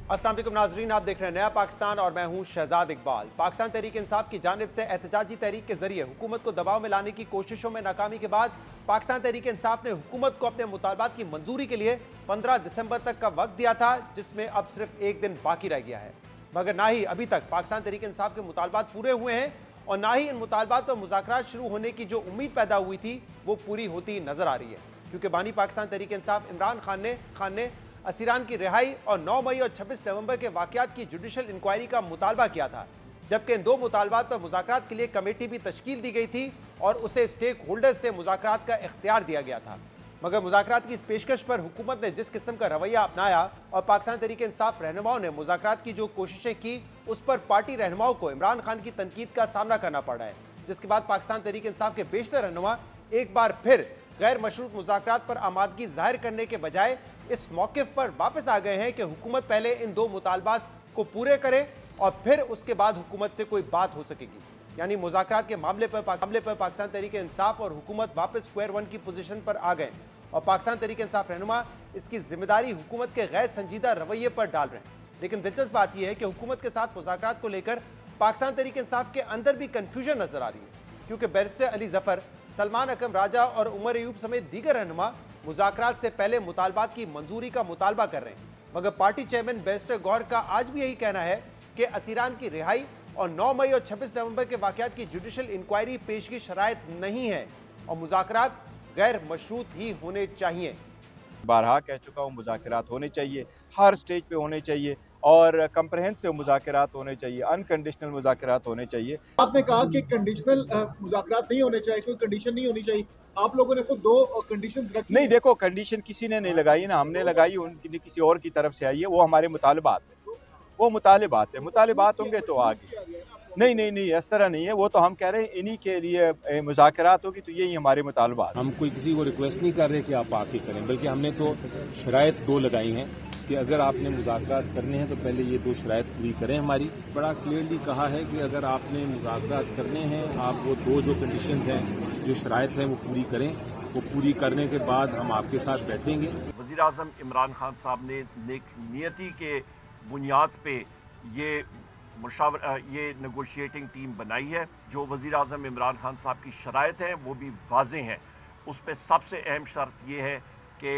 अस्सलाम वालेकुम नाजरीन, आप देख रहे हैं नया पाकिस्तान और मैं हूं शहजाद इकबाल। पाकिस्तान तहरीक इंसाफ की जानिब से एहतजाजी तहरीक के जरिए हुकूमत को दबाव में लाने की कोशिशों में नाकामी के बाद पाकिस्तान तहरीक इंसाफ ने हुकूमत को अपने मुतालबात की मंजूरी के लिए 15 दिसंबर तक का वक्त दिया था, जिसमें अब सिर्फ एक दिन बाकी रह गया है। मगर ना ही अभी तक पाकिस्तान तहरीक इंसाफ के मुतालबात पूरे हुए हैं और ना ही इन मुतालबात पर मुज़ाकरात शुरू होने की जो उम्मीद पैदा हुई थी वो पूरी होती नजर आ रही है, क्योंकि बानी पाकिस्तान तहरीक इंसाफ इमरान खान ने असीरान की रिहाई और 9 मई और 26 नवंबर के वाकयात की जुडिशल इंक्वायरी का मुतालबा किया था, जबकि इन दो मुतालबात पर मुज़ाकरात के लिए कमेटी भी तश्कील दी गई थी और उसे स्टेक होल्डर्स से मुज़ाकरात का इख्तियार दिया गया था। मगर मुज़ाकरात की इस पेशकश पर हुकूमत ने जिस किस्म का रवैया अपनाया और पाकिस्तान तहरीक इंसाफ रहनुमाओं ने मुज़ाकरात की जो कोशिशें की, उस पर पार्टी रहनुमाओं को इमरान खान की तनकीद का सामना करना पड़ रहा है, जिसके बाद पाकिस्तान तहरीक इंसाफ के बेशतर रहनुमा एक बार फिर गैर मशरूत मुज़ाकरात पर आमादगी जाहिर करने के बजाय इस मौक़िफ़ पर वापस आ गए हैं कि हुकूमत पहले इन दो मुतालबात को पूरे करे और फिर उसके बाद हुकूमत से कोई बात हो सकेगी। यानी मुज़ाकरात के मामले पर पाकिस्तान तहरीक इंसाफ और हुकूमत वापस स्क्वायर वन की पोजीशन पर आ गए और पाकिस्तान तहरीक इंसाफ रहनुमा इसकी जिम्मेदारी हुकूमत के गैर संजीदा रवैये पर डाल रहे हैं। लेकिन दिलचस्प बात यह है कि हुकूमत के साथ मुज़ाकरात को लेकर पाकिस्तान तहरीक इंसाफ के अंदर भी कन्फ्यूजन नजर आ रही है, क्योंकि बैरिस्टर अली जफर, सलमान अकरम राजा और उमर अयूब समेत दीगर रहनुमा मुज़ाकरात से पहले मुतालबात की मंजूरी का मुतालबा कर रहे हैं। मगर पार्टी चेयरमैन बैरिस्टर गौहर का आज भी यही कहना है कि असीरान की रिहाई और 9 मई और 26 नवंबर के वाकयात की जुडिशल इंक्वायरी पेश की शराइत नहीं है और मुज़ाकरात गैर मशरूत ही होने चाहिए। बारहा कह चुका हूँ, मुज़ाकरात होने चाहिए, हर स्टेज पे होने चाहिए और कंप्रहेंसिव मुज़ाकरात होने चाहिए, अनकंडीशनल मुज़ाकरात होने चाहिए। आपने कहा कि कंडीशनल मुज़ाकरात नहीं होने चाहिए, कोई कंडीशन नहीं होनी चाहिए। आप लोगों ने खुद दो कंडीशंस रखी नहीं, देखो कंडीशन किसी ने नहीं लगाई ना, हमने लगाई, उनकी किसी और की तरफ से आई है। वो हमारे मुतालबात है, वो मुतालबात है, मुतालबात होंगे तो आगे। नहीं, इस तरह नहीं है। वो तो हम कह रहे हैं इन्हीं के लिए मुज़ाकरात होगी, तो यही हमारे मुतालबात। हम कोई किसी को रिक्वेस्ट नहीं कर रहे कि आप आके करें, बल्कि हमने तो शराइत दो लगाई हैं कि अगर आपने मुज़ाकरात करने हैं तो पहले ये दो शराइत पूरी करें। हमारी बड़ा क्लियरली कहा है कि अगर आपने मुज़ाकरात करने हैं, आप वो दो जो कंडीशंस हैं, जो शराइत हैं, वो पूरी करें। वो पूरी करने के बाद हम आपके साथ बैठेंगे। वज़ीर आज़म इमरान खान साहब ने नेक नियति के बुनियाद पे ये नेगोशिएटिंग टीम बनाई है। जो वज़ीर आज़म इमरान खान साहब की शराइत हैं वो भी वाज़े हैं। उस पर सबसे अहम शर्त ये है कि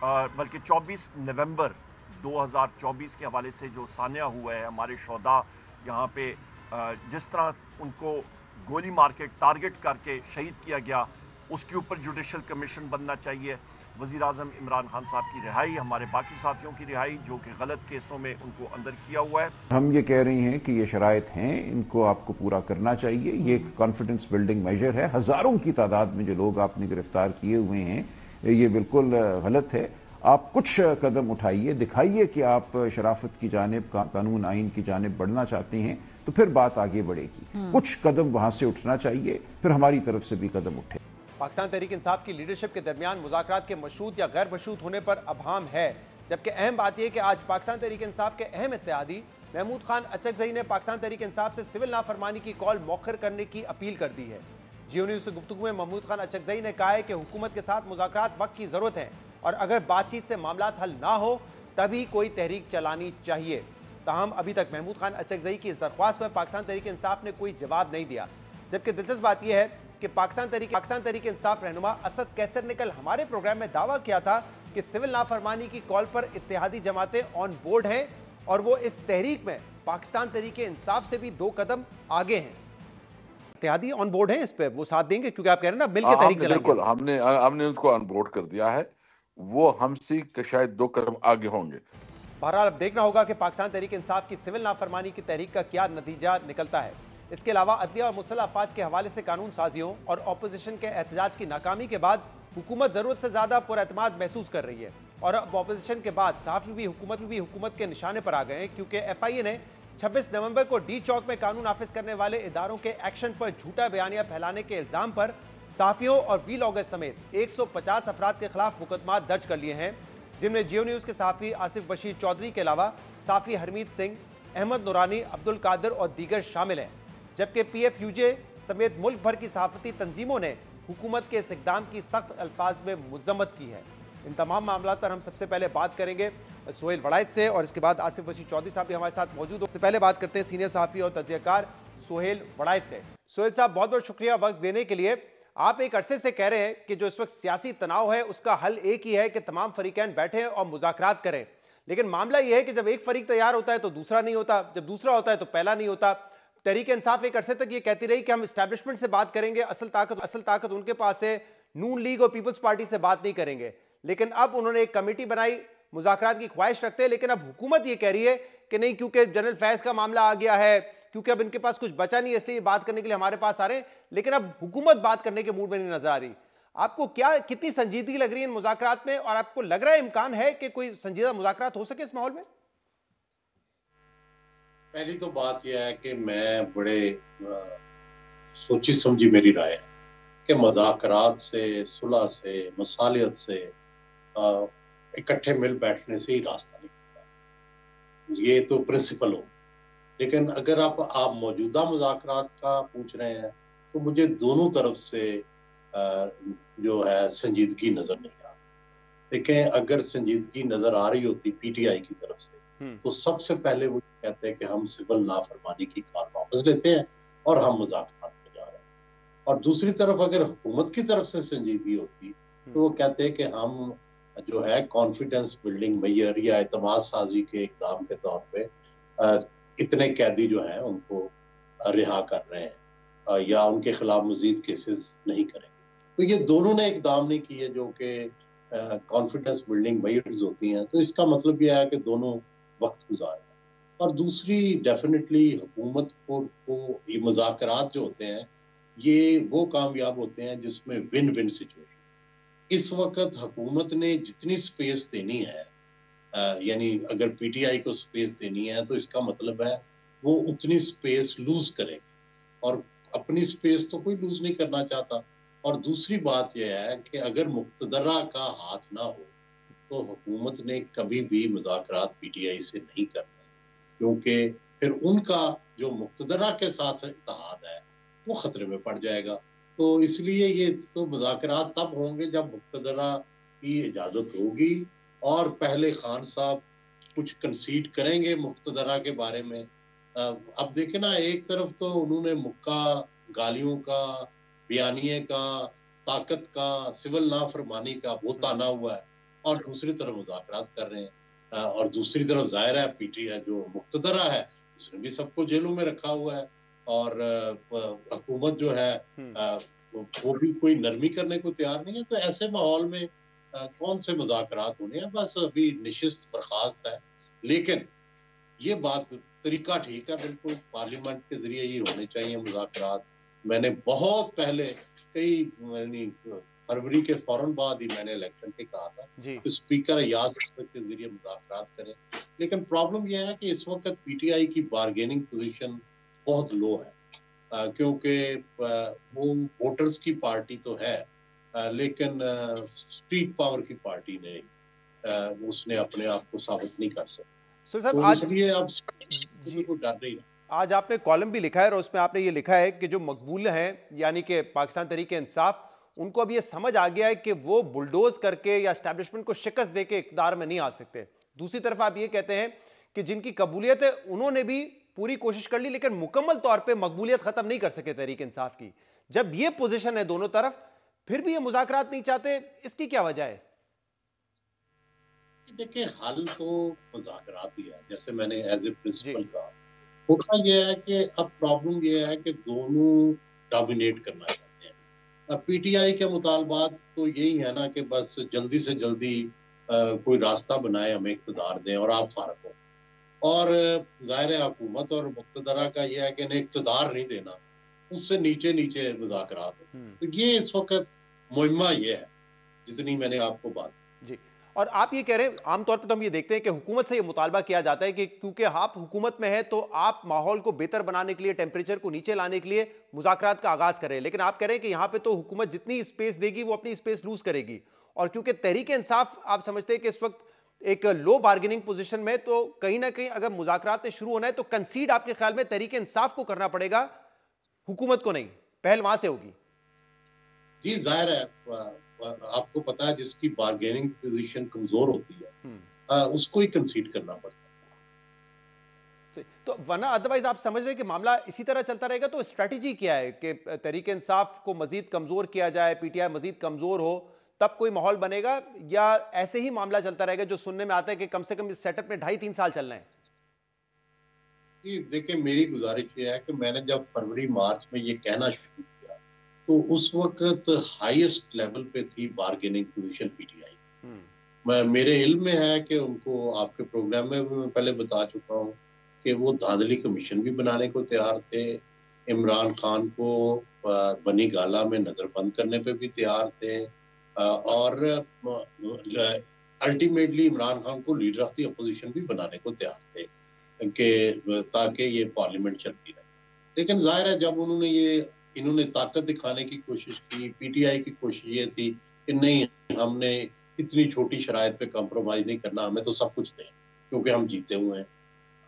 24 नवंबर 2024 के हवाले से जो सान्या हुआ है, हमारे शोदा यहाँ पे जिस तरह उनको गोली मार के टारगेट करके शहीद किया गया, उसके ऊपर जुडिशल कमीशन बनना चाहिए। वज़ीर आज़म इमरान खान साहब की रिहाई, हमारे बाकी साथियों की रिहाई जो कि गलत केसों में उनको अंदर किया हुआ है। हम ये कह रही हैं कि ये शराइत हैं, इनको आपको पूरा करना चाहिए। ये कॉन्फिडेंस बिल्डिंग मेजर है। हज़ारों की तादाद में जो लोग आपने गिरफ्तार किए हुए हैं, ये बिल्कुल गलत है। आप कुछ कदम उठाइए, दिखाइए कि आप शराफत की जानिब, कानून आइन की जानिब बढ़ना चाहते हैं, तो फिर बात आगे बढ़ेगी। कुछ कदम वहां से उठना चाहिए, फिर हमारी तरफ से भी कदम उठे। पाकिस्तान तहरीक इंसाफ की लीडरशिप के दरमियान मुज़ाकरात के मशरूत या गैर मशरूत होने पर अभाम है, जबकि अहम बात यह कि आज पाकिस्तान तहरीक इंसाफ के अहम इत्तेहादी महमूद खान अचकजई ने पाकिस्तान तहरीक इंसाफ से सिविल नाफरमानी की कॉल मौखर करने की अपील कर दी है। जियो न्यूज़ से गुफ्तगू में महमूद खान अचकजई ने कहा है कि हुकूमत के साथ मुज़ाकरात वक्त की ज़रूरत है और अगर बातचीत से मामलात हल ना हो तभी कोई तहरीक चलानी चाहिए। ताहम अभी तक महमूद खान अचकजई की इस दरख्वास्त पर पाकिस्तान तहरीक इंसाफ ने कोई जवाब नहीं दिया। जबकि दिलचस्प बात यह है कि पाकिस्तान तहरीक इंसाफ रहनुमा असद कैसर ने कल हमारे प्रोग्राम में दावा किया था कि सिविल नाफरमानी की कॉल पर इत्तेहादी जमातें ऑन बोर्ड हैं और वो इस तहरीक में पाकिस्तान तहरीक इंसाफ से भी 2 कदम आगे हैं। इत्तेहादी ऑन बोर्ड हैं, इस पे वो साथ देंगे, क्योंकि आप कह रहे हैं ना मिलकर तहरीक चलाएंगे। बिल्कुल, हमने उनको ऑन बोर्ड कर दिया है, वो हमसे शायद 2 कदम आगे होंगे। बहरहाल अब देखना होगा कि पाकिस्तान तहरीक इंसाफ की सिविल नाफरमानी की तहरीक का क्या नतीजा निकलता है। इसके अलावा अदलिया और मुसल्लह अफवाज के हवाले से कानून साजियों और अपोजिशन के एहतजाज की नाकामी के बाद हुकूमत ज़रूरत से ज़्यादा पुरअतमाद महसूस कर रही है और अब अपोजिशन के बाद सहाफ़ी भी हुकूमत के निशाने पर आ गए हैं, क्योंकि FIA ने 26 नवंबर को डी चौक में कानून नाफिज करने वाले इदारों के एक्शन पर झूठा बयानिया फैलाने के इल्ज़ाम पर सहाफ़ियों और वीलॉगर्स समेत 150 अफराद के खिलाफ मुकदमा दर्ज कर लिए हैं, जिनमें जियो न्यूज़ के सहाफ़ी आसिफ बशीर चौधरी के अलावा सहाफ़ी हरमीत सिंह, अहमद नूरानी, अब्दुल कादिर और दीगर शामिल हैं। जबकि PFUJ समेत मुल्क भर की सहाफ़ती तंजीमों ने हुकूमत के इस इक़दाम की सख्त अल्फाज में मज़म्मत की है। इन तमाम मामलों पर हम सबसे पहले बात करेंगे सोहेल वड़ाइच से, और इसके बाद आसिफ वसी चौधरी साहब भी हमारे साथ मौजूद हो। सबसे पहले बात करते हैं सीनियर सहाफ़ी और तजज़ियाकार सोहेल वड़ाइच से। सोहेल साहब, बहुत बहुत शुक्रिया वक्त देने के लिए। आप एक अरसे से कह रहे हैं कि जो इस वक्त सियासी तनाव है उसका हल एक ही है कि तमाम फरीकैन बैठें और मुज़ाकरात करें, लेकिन मामला यह है कि जब एक फरीक तैयार होता है तो दूसरा नहीं होता, जब दूसरा होता है तो पहला नहीं होता। तहरीक इंसाफ एक अरसे तक ये कहती रही कि हम इस्टेब्लिशमेंट से बात करेंगे, असल ताकत उनके पास है, नून लीग और पीपल्स पार्टी से बात नहीं करेंगे। लेकिन अब उन्होंने एक कमेटी बनाई, मुज़ाकरात की ख्वाहिश रखते हैं, लेकिन अब हुकूमत ये कह रही है कि नहीं, क्योंकि जनरल फैज़ का मामला आ गया है, क्योंकि अब इनके पास कुछ बचा नहीं है, इसलिए बात करने के लिए हमारे पास आ रहे हैं। लेकिन अब हुकूमत बात करने के मूड में नहीं नजर आ रही। आपको कितनी संजीदगी लग रही है इन मुज़ाकरात में, और आपको लग रहा है इम्कान है कि कोई संजीदा मुज़ाकरात हो सके इस माहौल में? पहली तो बात यह है कि मैं बड़े सोची समझी मेरी राय है कि मुज़ाकरात से, सुलह से, मसालियत से, इकट्ठे मिल बैठने से ही रास्ता निकलता, ये तो प्रिंसिपल हो। लेकिन अगर आप मौजूदा मुज़ाकरात का पूछ रहे हैं तो मुझे दोनों तरफ से जो है संजीदगी नजर नहीं आ रही। देखें, अगर संजीदगी नजर आ रही होती पीटीआई की तरफ से तो सबसे पहले वो कहते हैं कि हम सिविल नाफरमानी की कार वापस लेते हैं और हम मुज़ाकरात में जा रहे हैं। और दूसरी तरफ अगर हुकूमत की तरफ से संजीदगी होती तो वो कहते हैं कि हम जो है कॉन्फिडेंस बिल्डिंग मेजर या एतमाद साजी के इक़दाम के तौर पे इतने कैदी जो हैं उनको रिहा कर रहे हैं या उनके खिलाफ मजीद केसेस नहीं करेंगे। तो ये दोनों ने इकदाम नहीं किए जो कि कॉन्फिडेंस बिल्डिंग मेजर्स होती हैं। तो इसका मतलब यह है कि दोनों वक्त गुजार रहे हैं। और दूसरी डेफिनेटली हुकूमत को ये मुज़ाकरात जो होते हैं ये वो कामयाब होते हैं जिसमें विन विन सिचुएशन। इस वक्त हुकूमत ने जितनी स्पेस देनी है, यानी अगर पीटीआई को स्पेस देनी है तो इसका मतलब है वो उतनी स्पेस लूज करेगी, और अपनी स्पेस तो कोई लूज नहीं करना चाहता। और दूसरी बात यह है कि अगर मुक्तदरा का हाथ ना हो तो हुकूमत ने कभी भी मुज़ाकरात पीटीआई से नहीं करने, क्योंकि फिर उनका जो मुक्तदरा के साथ इत्तेहाद है वो खतरे में पड़ जाएगा। तो इसलिए ये तो मुज़ाकरात तब होंगे जब मुक्तदरा की इजाज़त होगी और पहले खान साहब कुछ कंसीड करेंगे मुक्तदरा के बारे में। अब देखें ना, एक तरफ तो उन्होंने मुक्का गालियों का, बयानिए का, ताकत का, सिविल नाफरमानी का वो ताना हुआ है, और दूसरी तरफ मुज़ाकरात कर रहे हैं। और दूसरी तरफ जाहिर है पीटीआई जो मुक्तदरा है उसने भी सबको जेलों में रखा हुआ है, और हुकूमत जो है वो भी कोई नरमी करने को तैयार नहीं है। तो ऐसे माहौल में कौन से मुज़ाकरात होने हैं? बस अभी निशिस्त बर्खास्त है। लेकिन ये बात तरीका ठीक है, बिल्कुल पार्लियामेंट के जरिए ये होने चाहिए मुज़ाकरात। मैंने बहुत पहले फरवरी के फौरन बाद ही मैंने इलेक्शन के कहा था तो स्पीकर अयाज के जरिए मुज़ाकरात करें। लेकिन प्रॉब्लम यह है कि इस वक्त पीटीआई की बार्गेनिंग पोजीशन बहुत लो है, क्योंकि वो वोटर्स की पार्टी तो है लेकिन स्ट्रीट पावर की पार्टी नहीं, उसने अपने आप को साबित नहीं कर सकती। तो आज इसलिए अब को डर नहीं रहा। आज आपने कॉलम भी लिखा है और उसमें आपने ये लिखा है कि जो मकबूल हैं यानी कि पाकिस्तान तहरीक इंसाफ, उनको अब ये समझ आ गया है कि वो बुलडोज करके या एस्टैब्लिशमेंट को शिकस्त दे के इक़्तिदार में नहीं आ सकते। दूसरी तरफ आप ये कहते हैं कि जिनकी कबूलियत है उन्होंने भी पूरी कोशिश कर ली लेकिन मुकम्मल तौर पे मकबूलियत खत्म नहीं कर सके तहरीक इंसाफ की। जब ये पोजीशन है दोनों तरफ, फिर भी ये मुज़ाकरात नहीं चाहते, इसकी क्या वजह है? देखिए, हल तो मुज़ाकरात ही है, जैसे मैंने एज ए प्रिंसिपल कहा। होता यह है कि अब प्रॉब्लम यह है कि दोनों डोमिनेट करना चाहते हैं। अब पीटीआई के मुतालबात तो यही है ना कि बस जल्दी से जल्दी कोई रास्ता बनाए, हमें इक़्तिदार दें और आप फारग हो। और ज़ाहिर है हुकूमत और मुक़्तदरा का यह है कि इन्हें इक़्तिदार नहीं देना, उससे नीचे नीचे मुज़ाकरात हो। तो ये इस वक्त मुहिम्मा ये है जितनी मैंने आपको बात जी। और आप ये कह रहे हैं, आमतौर पर तो हम ये देखते हैं कि हुकूमत से ये मुतालबा किया जाता है कि क्योंकि आप हुकूमत में है तो आप माहौल को बेहतर बनाने के लिए, टेम्परेचर को नीचे लाने के लिए मुज़ाकरात का आगाज करें। लेकिन आप कह रहे हैं कि यहाँ पे तो हुकूमत जितनी स्पेस देगी वो अपनी स्पेस लूज करेगी। और क्योंकि तहरीक इंसाफ आप समझते हैं कि इस वक्त एक लो बार्गेनिंग पोजीशन में, तो कहीं ना कहीं अगर मुज़ाकरात शुरू होना है तो कंसीड आपके ख्याल में तहरीक इंसाफ को करना पड़ेगा, हुकूमत को नहीं, पहल वहां से होगी। जी जाहिर है आपको पता है जिसकी बार्गेनिंग पोजीशन कमजोर होती है उसको ही कंसीड करना पड़ता है। तो वरना अदरवाइज आप समझ रहे हैं कि मामला इसी तरह चलता रहेगा, तो स्ट्रेटजी क्या है कि तहरीक इंसाफ को मजीद कमजोर किया जाए, पीटीआई मजीद कमजोर हो, तब कोई माहौल बनेगा, या ऐसे ही मामला चलता रहेगा जो सुनने में आता है कि कम से कम इस सेटअप में 2.5-3 साल चलना है? देखिए मेरी गुजारिश ये है कि मैंने जब फरवरी मार्च में ये कहना शुरू किया तो उस वक्त हाईएस्ट लेवल पे थी बार्गेनिंग पोजीशन पीटीआई। मेरे इल्म में है कि उनको आपके प्रोग्राम में भी मैं पहले बता चुका हूँ कि वो धांधली कमीशन भी बनाने को तैयार थे, इमरान खान को बनी गाला में नजरबंद करने पे भी तैयार थे, और अल्टीमेटली इमरान खान को लीडर ऑफ द अपोजिशन भी बनाने को तैयार थे कि ताकि ये पार्लियामेंट चलती रहे। लेकिन जाहिर है जब इन्होंने ताकत दिखाने की कोशिश की, पीटीआई की कोशिश ये थी कि नहीं हमने इतनी छोटी शराइत पे कॉम्प्रोमाइज नहीं करना, हमें तो सब कुछ दें क्योंकि हम जीते हुए हैं।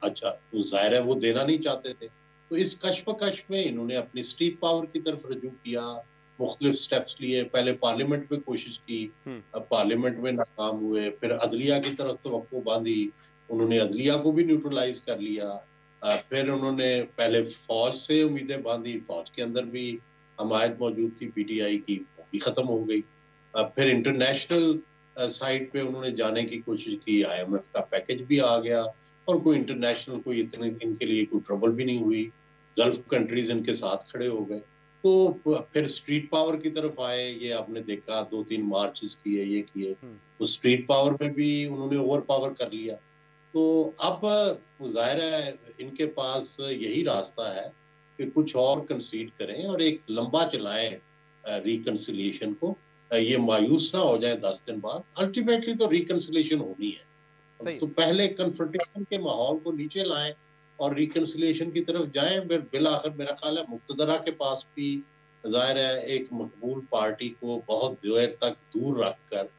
अच्छा, तो जाहिर है वो देना नहीं चाहते थे, तो इस कश्मकश में इन्होंने अपनी स्ट्रीट पावर की तरफ रजू किया, मुख्तलिफ स्टेप्स लिए। पहले पार्लियामेंट में कोशिश की, अब पार्लियामेंट में नाकाम हुए, फिर अदलिया की तरफ तवक्को बांधी, उन्होंने अदलिया को भी न्यूट्रलाइज कर लिया। फिर उन्होंने पहले फौज से उम्मीदें बांधी, फौज के अंदर भी हमायत मौजूद थी पीटीआई की, वो भी खत्म हो गई। फिर इंटरनेशनल साइड पे उन्होंने जाने की कोशिश की, आईएमएफ का पैकेज भी आ गया और कोई इंटरनेशनल कोई इतने इनके लिए कोई ट्रबल भी नहीं हुई, गल्फ कंट्रीज इनके साथ खड़े हो गए। तो फिर स्ट्रीट पावर की तरफ आए, ये आपने देखा 2-3 मार्चेस किए, ये किए, तो स्ट्रीट पावर में भी उन्होंने ओवर पावर कर लिया। तो अब जाहिर है इनके पास यही रास्ता है कि कुछ और कंसीड करें और एक लंबा चलाएं रिकंसिलिएशन को, ये मायूस ना हो जाए 10 दिन बाद। अल्टीमेटली तो रिकंसिलिएशन होनी है, तो पहले कन्फ्रंटेशन के माहौल को नीचे लाएं और रिकंसिलिएशन की तरफ जाएं। फिर बिल आखिर मेरा ख्याल है मुक्तदरा के पास भी जाहिर है एक मकबूल पार्टी को बहुत देर तक दूर रखकर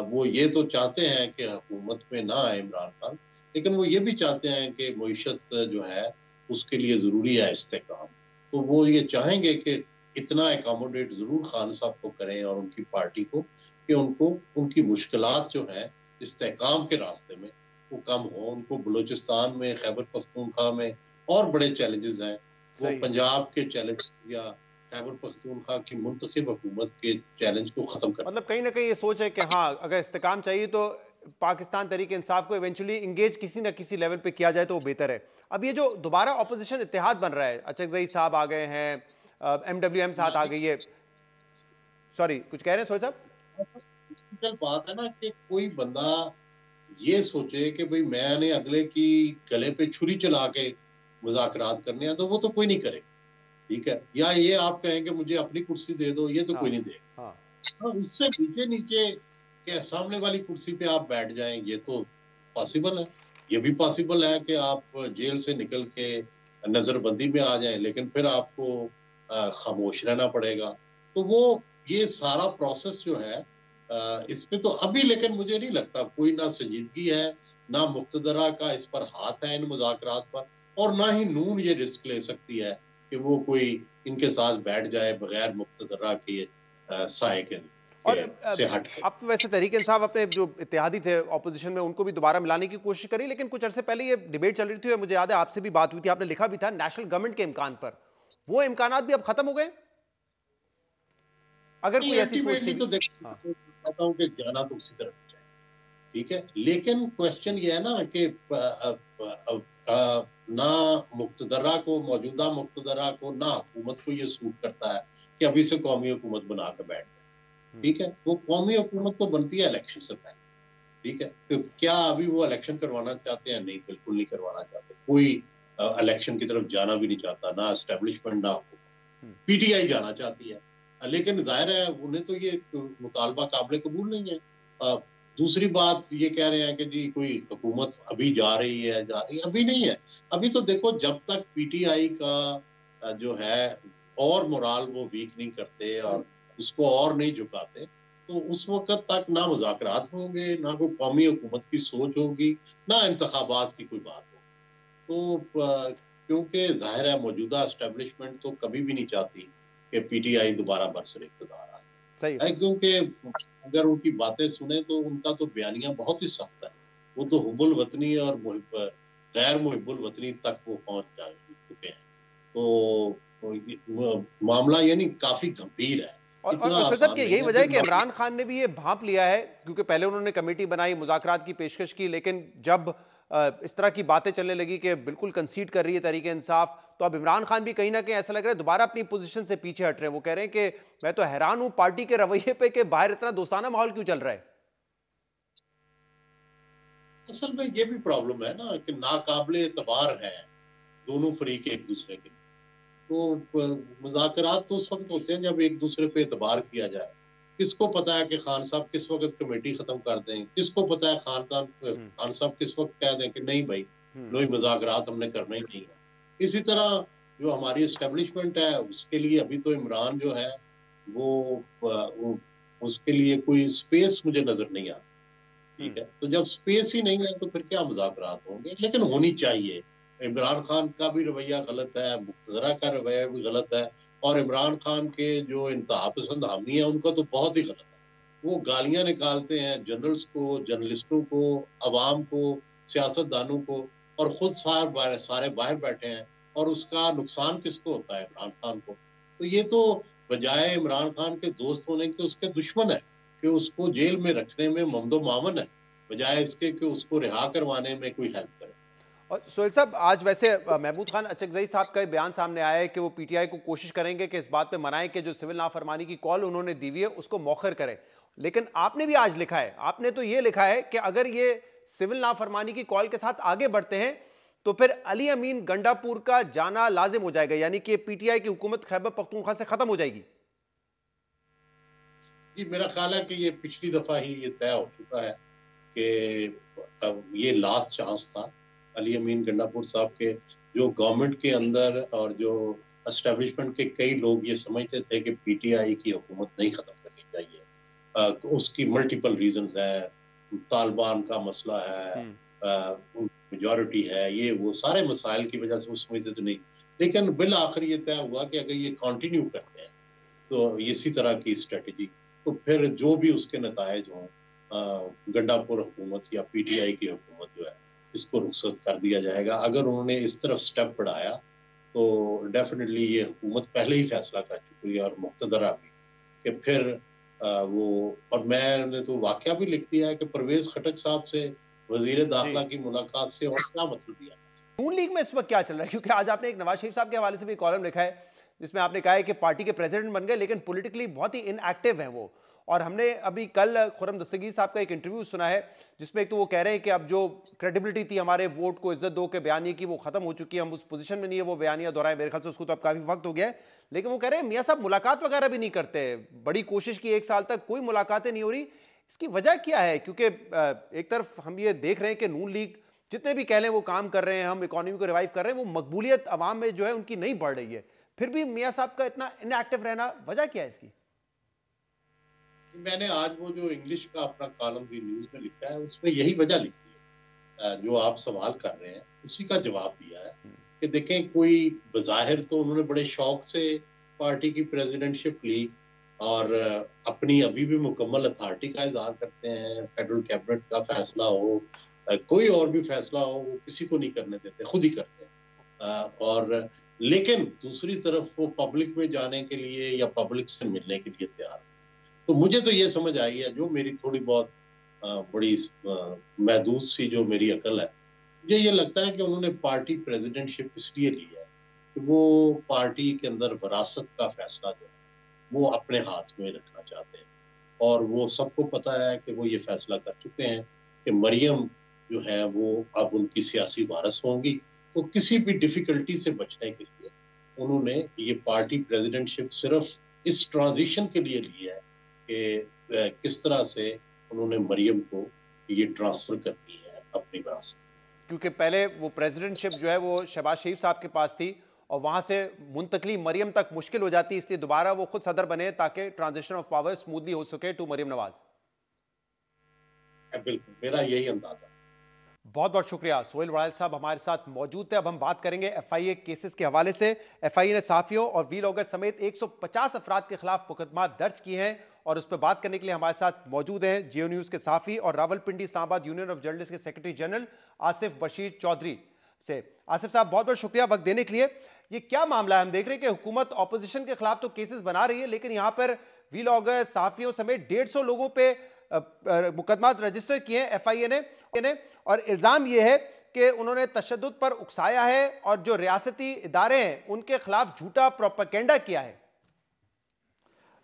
वो ये तो चाहते हैं कि हुकूमत में ना आए इमरान खान, लेकिन वो ये भी चाहते हैं कि मईशत जो है उसके लिए ज़रूरी है इस्तेकाम। तो वो ये चाहेंगे कि इतना एकोमोडेट ज़रूर खान साहब को करें और उनकी पार्टी को कि उनको उनकी मुश्किलात जो है इस्तेकाम के रास्ते में वो कम हो। उनको बलूचिस्तान में, खैबर पख्तूनख्वा में और बड़े चैलेंजेस हैं, वो पंजाब के चैलेंज या खैबर पख्तूनख्वा की मुंतखब हुकूमत के चैलेंज को खत्म कर, मतलब कहीं ना कहीं ये सोच है कि हाँ अगर इस्तेकाम चाहिए तो पाकिस्तान तहरीक इंसाफ को इवेंचुअली इंगेज किसी न किसी लेवल पे किया जाए तो वो बेहतर है। अब ये जो दोबारा ऑपोजिशन इत्तेहाद बन रहा है, अचकजई साहब आ गए हैं, एमडब्ल्यूएम साथ आ गई है, सॉरी कुछ कह रहे हैं सोहेल साहब? बात है ना कि कोई बंदा ये सोचे कि भाई मैंने अगले की गले पे छुरी चला के मुज़ाकरात करने हैं, तो वो तो कोई नहीं करे, ठीक है। या ये आप कहें कि मुझे अपनी कुर्सी दे दो, ये तो कोई नहीं देगा। उससे नीचे नीचे कि सामने वाली कुर्सी पे आप बैठ जाएं, ये तो पॉसिबल है। ये भी पॉसिबल है कि आप जेल से निकल के नजरबंदी में आ जाएं, लेकिन फिर आपको खामोश रहना पड़ेगा। तो वो ये सारा प्रोसेस जो है इसमें तो अभी, लेकिन मुझे नहीं लगता कोई ना संजीदगी है, ना मुक्तदरा का इस पर हाथ है इन मुज़ाकरात पर, और ना ही नून ये रिस्क ले सकती है कि वो कोई इनके साथ बैठ जाए बगैर मुक्तदरा के साए के और अब तो वैसे तहरीक इंसाफ अपने जो इत्तेहादी थे ऑपोजिशन में उनको भी दोबारा मिलाने की कोशिश करी, लेकिन कुछ अरसे पहले ये डिबेट चल रही थी और मुझे याद है आपसे भी बात हुई थी, आपने लिखा भी था नेशनल गवर्नमेंट के इम्कान पर, वो इम्कानात भी अब खत्म हो गए अगर कोई ऐसी सोच थी तो कहता हूं कि जाना तो उसी तरफ जाए, ठीक है। लेकिन क्वेश्चन ये है ना कि ना मुक्तदरा को, मौजूदा मुक्तदरा को, ना हुकूमत को ये सूट करता है कि अभी से कौमी हुकूमत बना के बैठ जाए, ठीक है। वो कौमी हुकूमत तो बनती है इलेक्शन से पहले, ठीक है। तो क्या अभी वो इलेक्शन करवाना चाहते हैं? नहीं, बिल्कुल नहीं करवाना चाहते। कोई इलेक्शन की तरफ जाना भी नहीं चाहता, ना एस्टेब्लिशमेंट ना हुकूमत। पीटीआई जाना चाहती है, लेकिन जाहिर है उन्हें तो ये मुतालबा काबिल कबूल नहीं है। दूसरी बात ये कह रहे हैं कि जी कोई हुकूमत अभी जा रही है, अभी नहीं है। अभी तो देखो जब तक पीटीआई का जो है और मोराल वो वीक नहीं करते और उसको और नहीं झुकाते, तो उस वक्त तक ना मुज़ाकरात होंगे, ना कोई कौमी हुकूमत की सोच होगी, ना इंतखाबात की कोई बात होगी। तो क्योंकि जाहिर है मौजूदा एस्टेब्लिशमेंट तो कभी भी नहीं चाहती कि पीटीआई दोबारा बरसर इक़्तिदार आए। सही है, क्योंकि अगर उनकी बातें सुने तो उनका तो बयानिया बहुत ही सख्त है। वो तो हुब्बुल वतनी और गैर मुहिब्बुल वतनी तक वो पहुंच जा चुके हैं। तो मामला यानी काफी गंभीर है। और सजब की यही वजह है कि इमरान खान ने भी ये भांप लिया है, क्योंकि पहले उन्होंने कमेटी बनाई, मुज़ाकरात की पेशकश की, लेकिन जब इस तरह की बातें चलने लगी कि बिल्कुल कंसीड कर रही है तहरीक इंसाफ, तो अब इमरान खान भी कहीं ना कहीं ऐसा लग रहा है दोबारा अपनी पोजीशन से पीछे हट रहे हैं। वो कह रहे हैं कि मैं तो हैरान हूं पार्टी के रवैये पे कि बाहर इतना दोस्ताना माहौल क्यों चल रहा है। असल में ये भी प्रॉब्लम है ना कि नाकाबिले एतबार है दोनों फरीक एक दूसरे के। तो मुज़ाकरात तो उस वक्त होते हैं जब एक दूसरे पे एतबार किया जाए। किसको पता है कि खान साहब किस वक्त कमेटी खत्म कर दें, किसको पता है खान साहब किस वक्त कह दें कि नहीं भाई कोई मुज़ाकरात हमने करना ही नहीं है। इसी तरह जो हमारी एस्टेब्लिशमेंट है उसके लिए अभी तो इमरान जो है वो उसके लिए कोई स्पेस मुझे नजर नहीं आता। ठीक है, तो जब स्पेस ही नहीं है तो फिर क्या मुज़ाकरात होंगे, लेकिन होनी चाहिए। इमरान खान का भी रवैया गलत है, मुक़्तदरा का रवैया भी गलत है, और इमरान खान के जो इंतहा पसंद हामी है उनका तो बहुत ही गलत है। वो गालियां निकालते हैं जनरल्स को, जर्नलिस्टों को, अवाम को, सियासतदानों को, और खुद सारे बाहर बैठे हैं, और उसका नुकसान किसको होता है? इमरान खान को। तो ये तो बजाय इमरान खान के दोस्त होने के उसके दुश्मन है कि उसको जेल में रखने में ममदो मामन है, बजाय इसके कि उसको रिहा करवाने में कोई हेल्प करे। और सोहेल साहब, आज वैसे महमूद खान अचकजई साहब का बयान सामने आया है कि वो पीटीआई को कोशिश करेंगे कि इस बात पे मनाएं कि जो सिविल नाफरमानी की कॉल उन्होंने दी हुई है उसको मौखर करें। लेकिन आपने भी आज लिखा है, आपने तो ये लिखा है कि अगर ये सिविल नाफरमानी की कॉल के साथ आगे बढ़ते हैं तो फिर अली अमीन गंडापुर का जाना लाजिम हो जाएगा, यानी कि पीटीआई की हुकूमत खैबर पख्तूनख्वा से खत्म हो जाएगी। जी, मेरा ख्याल है कि ये पिछली दफा ही ये तय हो चुका है कि अब ये लास्ट चांस था। अली अमीन गंडापुर साहब के जो गवर्नमेंट के अंदर और जो एस्टेब्लिशमेंट के कई लोग ये समझते थे कि पीटीआई की हुकूमत नहीं खत्म करनी चाहिए। उसकी मल्टीपल रीजंस है, तालिबान का मसला है, मेजॉरिटी है, ये वो सारे मसाइल की वजह से वो समझते तो नहीं। लेकिन बिल आखिर ये तय हुआ कि अगर ये कंटिन्यू करते हैं तो इसी तरह की स्ट्रेटजी, तो फिर जो भी उसके नतायज हों, गंडापुर हुकूमत या पीटीआई की हुकूमत जो है इसको रुखसत कर दिया जाएगा। अगर उन्होंने इस तरफ स्टेप बढ़ाया तो डेफिनेटली ये हुकूमत पहले ही फैसला कर चुकी है, और मुक़्तदरा भी, कि फिर वो, और मैंने तो वाकया भी लिख दिया है कि परवेज खटक साहब से वजीर दाखिला की मुलाकात से और क्या मतलब दिया। नून लीग में इस वक्त क्या चल रहा है? क्योंकि आज आपने एक नवाज शरीफ साहब के हवाले से भी कॉलम लिखा है जिसमें आपने कहा है कि पार्टी के प्रेसिडेंट बन गए लेकिन पॉलिटिकली बहुत ही इनएक्टिव हैं वो। और हमने अभी कल खुर्रम दस्तगीर साहब का एक इंटरव्यू सुना है जिसमें एक तो वो कह रहे हैं कि अब जो क्रेडिबिलिटी थी हमारे वोट को इज्जत दो के बयानी की वो खत्म हो चुकी है, हम उस पोजीशन में नहीं है वो बयानिया दोहराए, मेरे ख्याल से उसको तो अब काफी वक्त हो गया है। लेकिन वो कह रहे हैं मियां साहब मुलाकात वगैरह भी नहीं करते, बड़ी कोशिश की 1 साल तक कोई मुलाकातें नहीं हो रही। इसकी वजह क्या है? क्योंकि एक तरफ हम ये देख रहे हैं कि नून लीग जितने भी कह लें वो काम कर रहे हैं, हम इकोनॉमी को रिवाइव कर रहे हैं, वो मकबूलियत अवाम में जो है उनकी नहीं बढ़ रही है, फिर भी मियां साहब का इतना इनएक्टिव रहना, वजह क्या है इसकी? मैंने आज वो जो इंग्लिश का अपना कॉलम दी न्यूज में लिखा है उसमें यही वजह लिखी है, जो आप सवाल कर रहे हैं उसी का जवाब दिया है कि देखें, कोई बज़ाहिर तो उन्होंने बड़े शौक से पार्टी की प्रेसिडेंटशिप ली और अपनी अभी भी मुकम्मल अथॉरिटी का इज़हार करते हैं। फेडरल कैबिनेट का फैसला हो, कोई और भी फैसला हो, वो किसी को नहीं करने देते, खुद ही करते हैं। और लेकिन दूसरी तरफ वो पब्लिक में जाने के लिए या पब्लिक से मिलने के लिए तैयार। तो मुझे तो ये समझ आई है, जो मेरी थोड़ी बहुत बड़ी महदूद सी जो मेरी अकल है, मुझे ये लगता है कि उन्होंने पार्टी प्रेसिडेंटशिप इसलिए ली है कि वो पार्टी के अंदर विरासत का फैसला जो है वो अपने हाथ में रखना चाहते हैं। और वो सबको पता है कि वो ये फैसला कर चुके हैं कि मरियम जो है वो अब उनकी सियासी वारिस होंगी। तो किसी भी डिफिकल्टी से बचने के लिए उन्होंने ये पार्टी प्रेसिडेंटशिप सिर्फ इस ट्रांजिशन के लिए ली है कि किस तरह से उन्होंने मरियम को ये ट्रांसफर करनी है अपनी विरासत। क्योंकि पहले वो प्रेसिडेंटशिप जो है वो शहबाज शरीफ साहब के पास थी और वहां से मुंतकली मरियम तक मुश्किल हो जाती, इसलिए दोबारा वो खुद सदर बने ताकि ट्रांजिशन ऑफ पावर स्मूथली हो सके टू मरियम नवाज। बिल्कुल, मेरा यही अंदाजा है। बहुत बहुत शुक्रिया। सोहेल वड़ैल साहब हमारे साथ मौजूद थे। अब हम बात करेंगे एफआईए केसेस के हवाले से। एफआईए ने सहाफियों और वीलॉगर्स समेत 150 अफराद के खिलाफ मुकदमा दर्ज किए हैं और उस पर बात करने के लिए हमारे साथ मौजूद हैं जियो न्यूज के सहाफी और Rawalpindi Islamabad union of journalist के सेक्रेटरी जनरल आसिफ बशीर चौधरी से। आसिफ साहब बहुत बहुत शुक्रिया वक्त देने के लिए। ये क्या मामला है? हम देख रहे हैं कि हुकूमत ऑपोजिशन के खिलाफ तो केसेस बना रही है, लेकिन यहाँ पर वीलॉगर्स, सहाफियों समेत 150 लोगों पे मुकदमा रजिस्टर किए हैं एफआईए ने और इल्जाम यह है कि उन्होंने तशद्दुद पर उकसाया है और जो रियासती इदारे हैं उनके खिलाफ झूठा प्रोपेगेंडा किया है।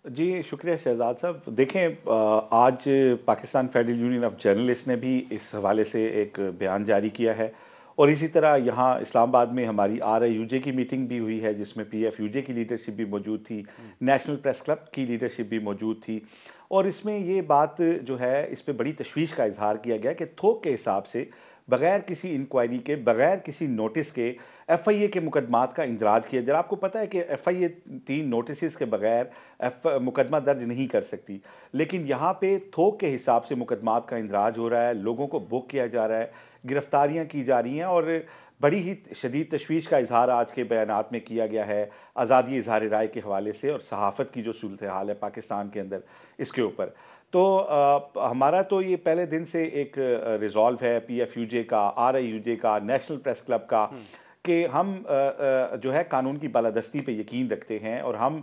जी शुक्रिया शहजाद साहब। देखें, आज Pakistan federal union of journalist ने भी इस हवाले से एक बयान जारी किया है और इसी तरह यहाँ इस्लामाबाद में हमारी RIUJ की मीटिंग भी हुई है जिसमें PFUJ की लीडरशिप भी मौजूद थी, नेशनल प्रेस क्लब की लीडरशिप भी मौजूद थी और इसमें ये बात जो है इस पे बड़ी तशवीश का इजहार किया गया कि थोक के हिसाब से बग़ैर किसी इंक्वायरी के, बग़ैर किसी नोटिस के FIA के मुकदमात का इंदराज किया जा रहा। आपको पता है कि FIA 3 नोटिस के बग़ैर मुकदमा दर्ज नहीं कर सकती, लेकिन यहाँ पे थोक के हिसाब से मुकदमात का इंदराज हो रहा है, लोगों को बुक किया जा रहा है, गिरफ्तारियाँ की जा रही हैं और बड़ी ही शदीद तशवीश का इजहार आज के बयानात में किया गया है आज़ादी इजहार राय के हवाले से और सहाफ़त की जो सूरत हाल है पाकिस्तान के अंदर इसके ऊपर। तो हमारा तो ये पहले दिन से एक रिजॉल्व है PFUJ का, RIUJ का, नेशनल प्रेस क्लब का कि हम जो है कानून की बालादस्ती पे यकीन रखते हैं और हम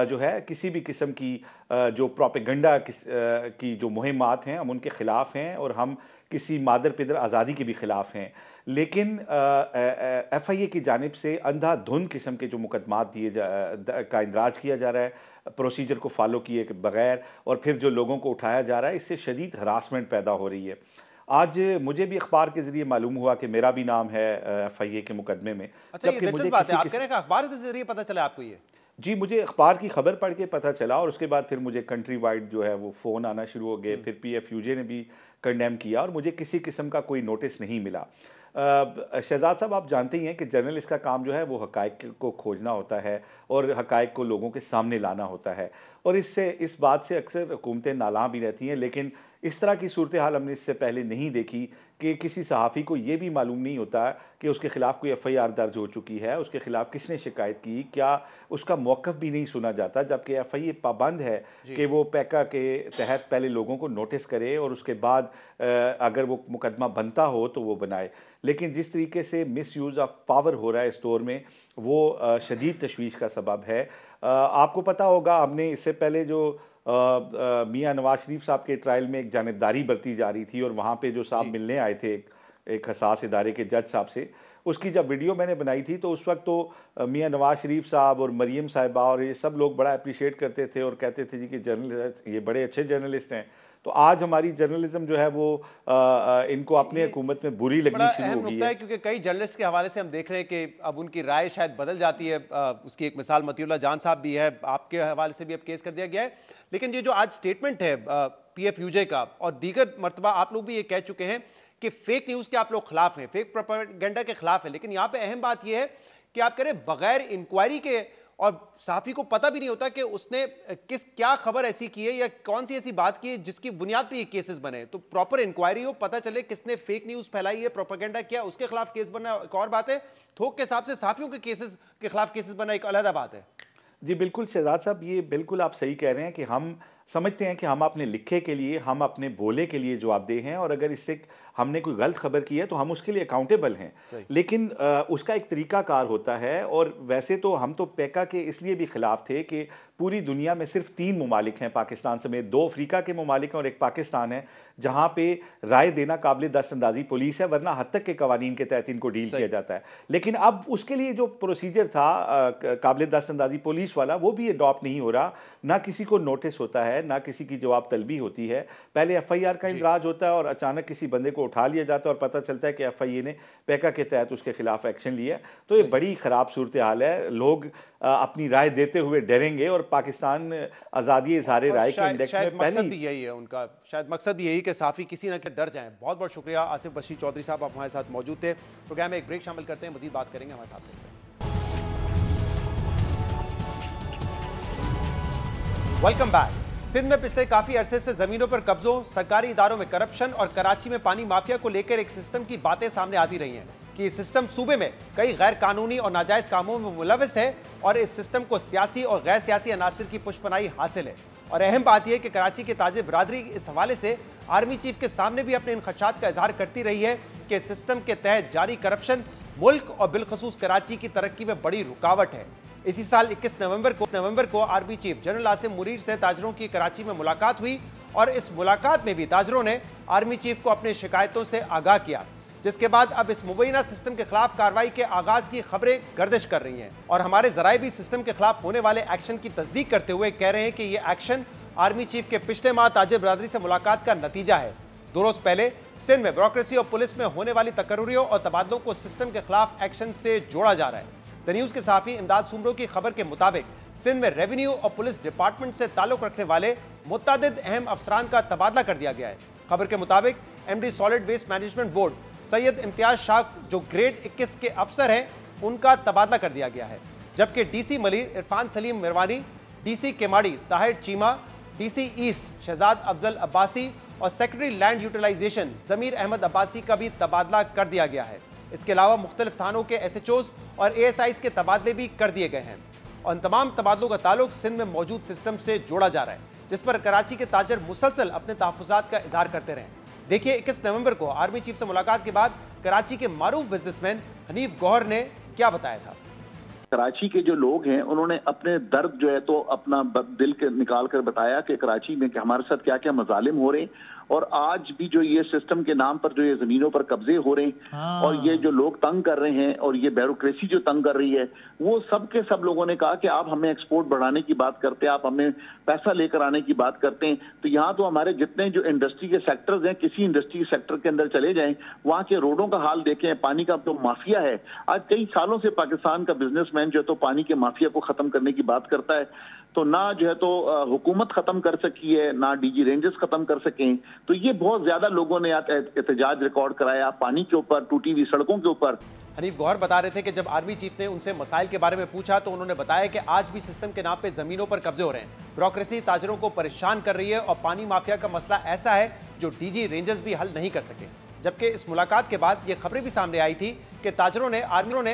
जो है किसी भी किस्म की जो प्रोपेगेंडा की जो मुहिमात हैं हम उनके ख़िलाफ़ हैं और हम किसी मादर पिदर आज़ादी के भी ख़िलाफ़ हैं। लेकिन FIA की जानिब से अंधाधुंध किस्म के जो मुकदमात का इंदराज किया जा रहा है प्रोसीजर को फॉलो किए बगैर और फिर जो लोगों को उठाया जा रहा है, इससे शदीद हरासमेंट पैदा हो रही है। आज मुझे भी अखबार के जरिए मालूम हुआ कि मेरा भी नाम है FIA के मुकदमे में। अच्छा, ये दिलचस्प बात है। आप कह रहे हैं अखबार के जरिए पता चला आपको ये? जी, मुझे अखबार की खबर पढ़ के पता चला और उसके बाद फिर मुझे कंट्री वाइड जो है वो फ़ोन आना शुरू हो गए। फिर PFUJ ने भी कंडेम किया और मुझे किसी किस्म का कोई नोटिस नहीं मिला। शहजाद साहब, आप जानते ही हैं कि जर्नलिस्ट का काम जो है वो हक़ाइक़ को खोजना होता है और हक़ाइक़ को लोगों के सामने लाना होता है और इस बात से अक्सर हुकूमतें नालां भी रहती हैं। लेकिन इस तरह की सूरत हाल हमने इससे पहले नहीं देखी कि किसी सहाफ़ी को ये भी मालूम नहीं होता कि उसके ख़िलाफ़ कोई FIR दर्ज हो चुकी है, उसके ख़िलाफ़ किसने शिकायत की, क्या उसका मौक़िफ़ भी नहीं सुना जाता, जबकि FIA पाबंद है कि वो पैका के तहत पहले लोगों को नोटिस करे और उसके बाद अगर वो मुकदमा बनता हो तो वो बनाए। लेकिन जिस तरीके से मिस यूज़ ऑफ पावर हो रहा है इस दौर में वो शदीद तशवीश का सबब है। आपको पता होगा हमने इससे पहले जो मियाँ नवाज शरीफ साहब के ट्रायल में एक जानिबदारी बरती जा रही थी और वहाँ पे जो साहब मिलने आए थे एक हसास इदारे के जज साहब से, उसकी जब वीडियो मैंने बनाई थी तो उस वक्त तो मियाँ नवाज शरीफ साहब और मरीम साहिबा और ये सब लोग बड़ा अप्रिशिएट करते थे और कहते थे जी कि जर्नलिस्ट ये बड़े अच्छे जर्नलिस्ट हैं। तो आज हमारी जर्नलिज्म जो है वो इनको अपने हुकूमत में बुरी लगनी शुरू हो गई है, क्योंकि कई जर्नलिस्ट के हवाले से हम देख रहे हैं कि अब उनकी राय शायद बदल जाती है। उसकी एक मिसाल मतीउल्लाह जान साहब भी है, आपके हवाले से भी अब केस कर दिया गया है। लेकिन ये जो आज स्टेटमेंट है PFUJ का और दीगर मरतबा आप लोग भी ये कह चुके हैं कि फेक न्यूज़ के आप लोग खिलाफ हैं, फेक प्रोपेगेंडा के खिलाफ है, लेकिन यहाँ पे अहम बात यह है कि आप कह रहे हैं बगैर इंक्वायरी के और सहाफ़ी को पता भी नहीं होता कि उसने क्या खबर ऐसी की है या कौन सी ऐसी बात की है जिसकी बुनियाद पर ये केसेस बने। तो प्रॉपर इंक्वायरी हो, पता चले किसने फेक न्यूज़ फैलाई है, प्रोपेगेंडा किया, उसके खिलाफ केस बनना एक और बात है। थोक के हिसाब से सहाफ़ियों के केसेस के खिलाफ केसेस बनना एक अलग बात है। जी बिल्कुल शहजाद साहब, ये बिल्कुल आप सही कह रहे हैं कि हम समझते हैं कि हम अपने लिखे के लिए, हम अपने बोले के लिए जवाबदेह हैं और अगर इससे हमने कोई गलत खबर की है तो हम उसके लिए अकाउंटेबल हैं। लेकिन उसका एक तरीकाकार होता है और वैसे तो हम तो पैका के इसलिए भी खिलाफ थे कि पूरी दुनिया में सिर्फ 3 ममालिक हैं पाकिस्तान समेत, 2 अफ्रीका के ममालिक हैं और एक पाकिस्तान है जहाँ पे राय देना काबिल दस्तअंदाजी पुलिस है, वरना हद तक के कवानीन के तहत इनको डील किया जाता है। लेकिन अब उसके लिए जो प्रोसीजर था काबिल दस्तअंदाजी पुलिस वाला वो भी अडॉप्ट नहीं हो रहा, ना किसी को नोटिस होता है ना किसी की जवाब तलबी होती है। पहले FIR का इंदराज होता है और अचानक किसी बंदे को उठा लिया जाता है और पता चलता है कि FIA ने पैका के तहत उसके खिलाफ एक्शन लिया। तो ये बड़ी ख़राब सूरत हाल है। लोग अपनी राय देते हुए डरेंगे और पाकिस्तान आज़ादी इज़हार राय के इंडेक्स में मकसद भी यही है उनका, शायद मकसद भी यही कि साफ़ी किसी न डर जाएं। बहुत बहुत शुक्रिया आसिफ बशीर चौधरी साहब, आप हमारे साथ मौजूद थे। प्रोग्राम में एक ब्रेक शामिल करते हैं, मज़ीद बात करेंगे, हमारे साथ हैं। Welcome back. सिंध में पिछले काफी अरसे से जमीनों पर कब्जों, सरकारी इदारों में करप्शन और कराची में पानी माफिया को लेकर एक सिस्टम की बातें सामने आती रही हैं कि इस सिस्टम सूबे में कई गैर कानूनी और नाजायज कामों में मुलविस है और इस सिस्टम को सियासी और गैर सियासी अनासिर की पुष्पनाई हासिल है। और अहम बात यह है कि कराची के ताजिर बरादरी इस हवाले से आर्मी चीफ के सामने भी अपने इन खदशात का इजहार करती रही है कि सिस्टम के तहत जारी करप्शन मुल्क और बिलखसूस कराची की तरक्की में बड़ी रुकावट है। इसी साल 21 नवंबर को army chief general Asim Munir से ताजरों की कराची में मुलाकात हुई और इस मुलाकात में भी ताजरों ने आर्मी चीफ को अपनी शिकायतों से आगाह किया, जिसके बाद अब इस मुबैना सिस्टम के खिलाफ कार्रवाई के आगाज की खबरें गर्दिश कर रही हैं और हमारे जराए भी सिस्टम के खिलाफ होने वाले एक्शन की तस्दीक करते हुए कह रहे हैं कि यह एक्शन आर्मी चीफ के पिछले माह ताजिर बरादरी से मुलाकात का नतीजा है। 2 रोज पहले सिंध में ब्यूरोक्रेसी और पुलिस में होने वाली तकर्रियों और तबादलों को सिस्टम के खिलाफ एक्शन से जोड़ा जा रहा है। द न्यूज के सहाफी इमदाद सुमरो की खबर के मुताबिक सिंध में रेवेन्यू और पुलिस डिपार्टमेंट से ताल्लुक रखने वाले मुतअद्दिद अहम अफसरान का तबादला कर दिया गया है। खबर के मुताबिक MD solid waste management board Syed Imtiaz Shah जो ग्रेड 21 के अफसर हैं उनका तबादला कर दिया गया है, जबकि DC Malir Irfan Salim Mirwani, DC Keamari Tahir Cheema, DC east Shahzad Afzal Abbasi और secretary land utilization Zameer Ahmed Abbasi का भी तबादला कर दिया गया है। इसके अलावा मुख्तलिफ थानों के SHOs और ASIs के तबादले भी कर दिए गए हैं और इन तमाम तबादलों का ताल्लुक सिंध में मौजूद सिस्टम से जोड़ा जा रहा है, जिस पर कराची के ताजर मुसलसल अपने तहफ़्फ़ुज़ात का इजहार करते रहे। देखिए 21 नवंबर को आर्मी चीफ से मुलाकात के बाद कराची के मारूफ बिजनेसमैन हनीफ गौहर ने क्या बताया था। कराची के जो लोग हैं उन्होंने अपने दर्द जो है तो अपना दिल के निकाल कर बताया कि कराची में कि हमारे साथ क्या क्या मजालिम हो रहे हैं और आज भी जो ये सिस्टम के नाम पर जो ये जमीनों पर कब्जे हो रहे हैं और ये जो लोग तंग कर रहे हैं और ये ब्यूरोक्रेसी जो तंग कर रही है, वो सब के सब लोगों ने कहा कि आप हमें एक्सपोर्ट बढ़ाने की बात करते हैं, आप हमें पैसा लेकर आने की बात करते हैं। तो यहाँ तो हमारे जितने जो इंडस्ट्री के सेक्टर्स हैं, किसी इंडस्ट्री सेक्टर के अंदर चले जाएं, वहाँ के रोडों का हाल देखें, पानी का जो माफिया है। आज कई सालों से पाकिस्तान का बिजनेसमैन जो है तो पानी के माफिया को खत्म करने की बात करता है, तो ना जो है तो हुकूमत खत्म कर सकी है, ना DG रेंजर्स खत्म कर सकें। तो ये बहुत ज्यादा लोगों ने एहतजाज रिकॉर्ड कराया पानी के ऊपर, टूटी हुई सड़कों के ऊपर। हनीफ गौहर बता रहे थे कि जब आर्मी चीफ ने उनसे मसाइल के बारे में पूछा तो उन्होंने बताया कि आज भी सिस्टम के नाम पे जमीनों पर कब्जे हो रहे हैं, ब्यूरोक्रेसी ताजरों को परेशान कर रही है और पानी माफिया का मसला ऐसा है जो DG रेंजर्स भी हल नहीं कर सके। जबकि इस मुलाकात के बाद ये खबरें भी सामने आई थी कि ताजरों ने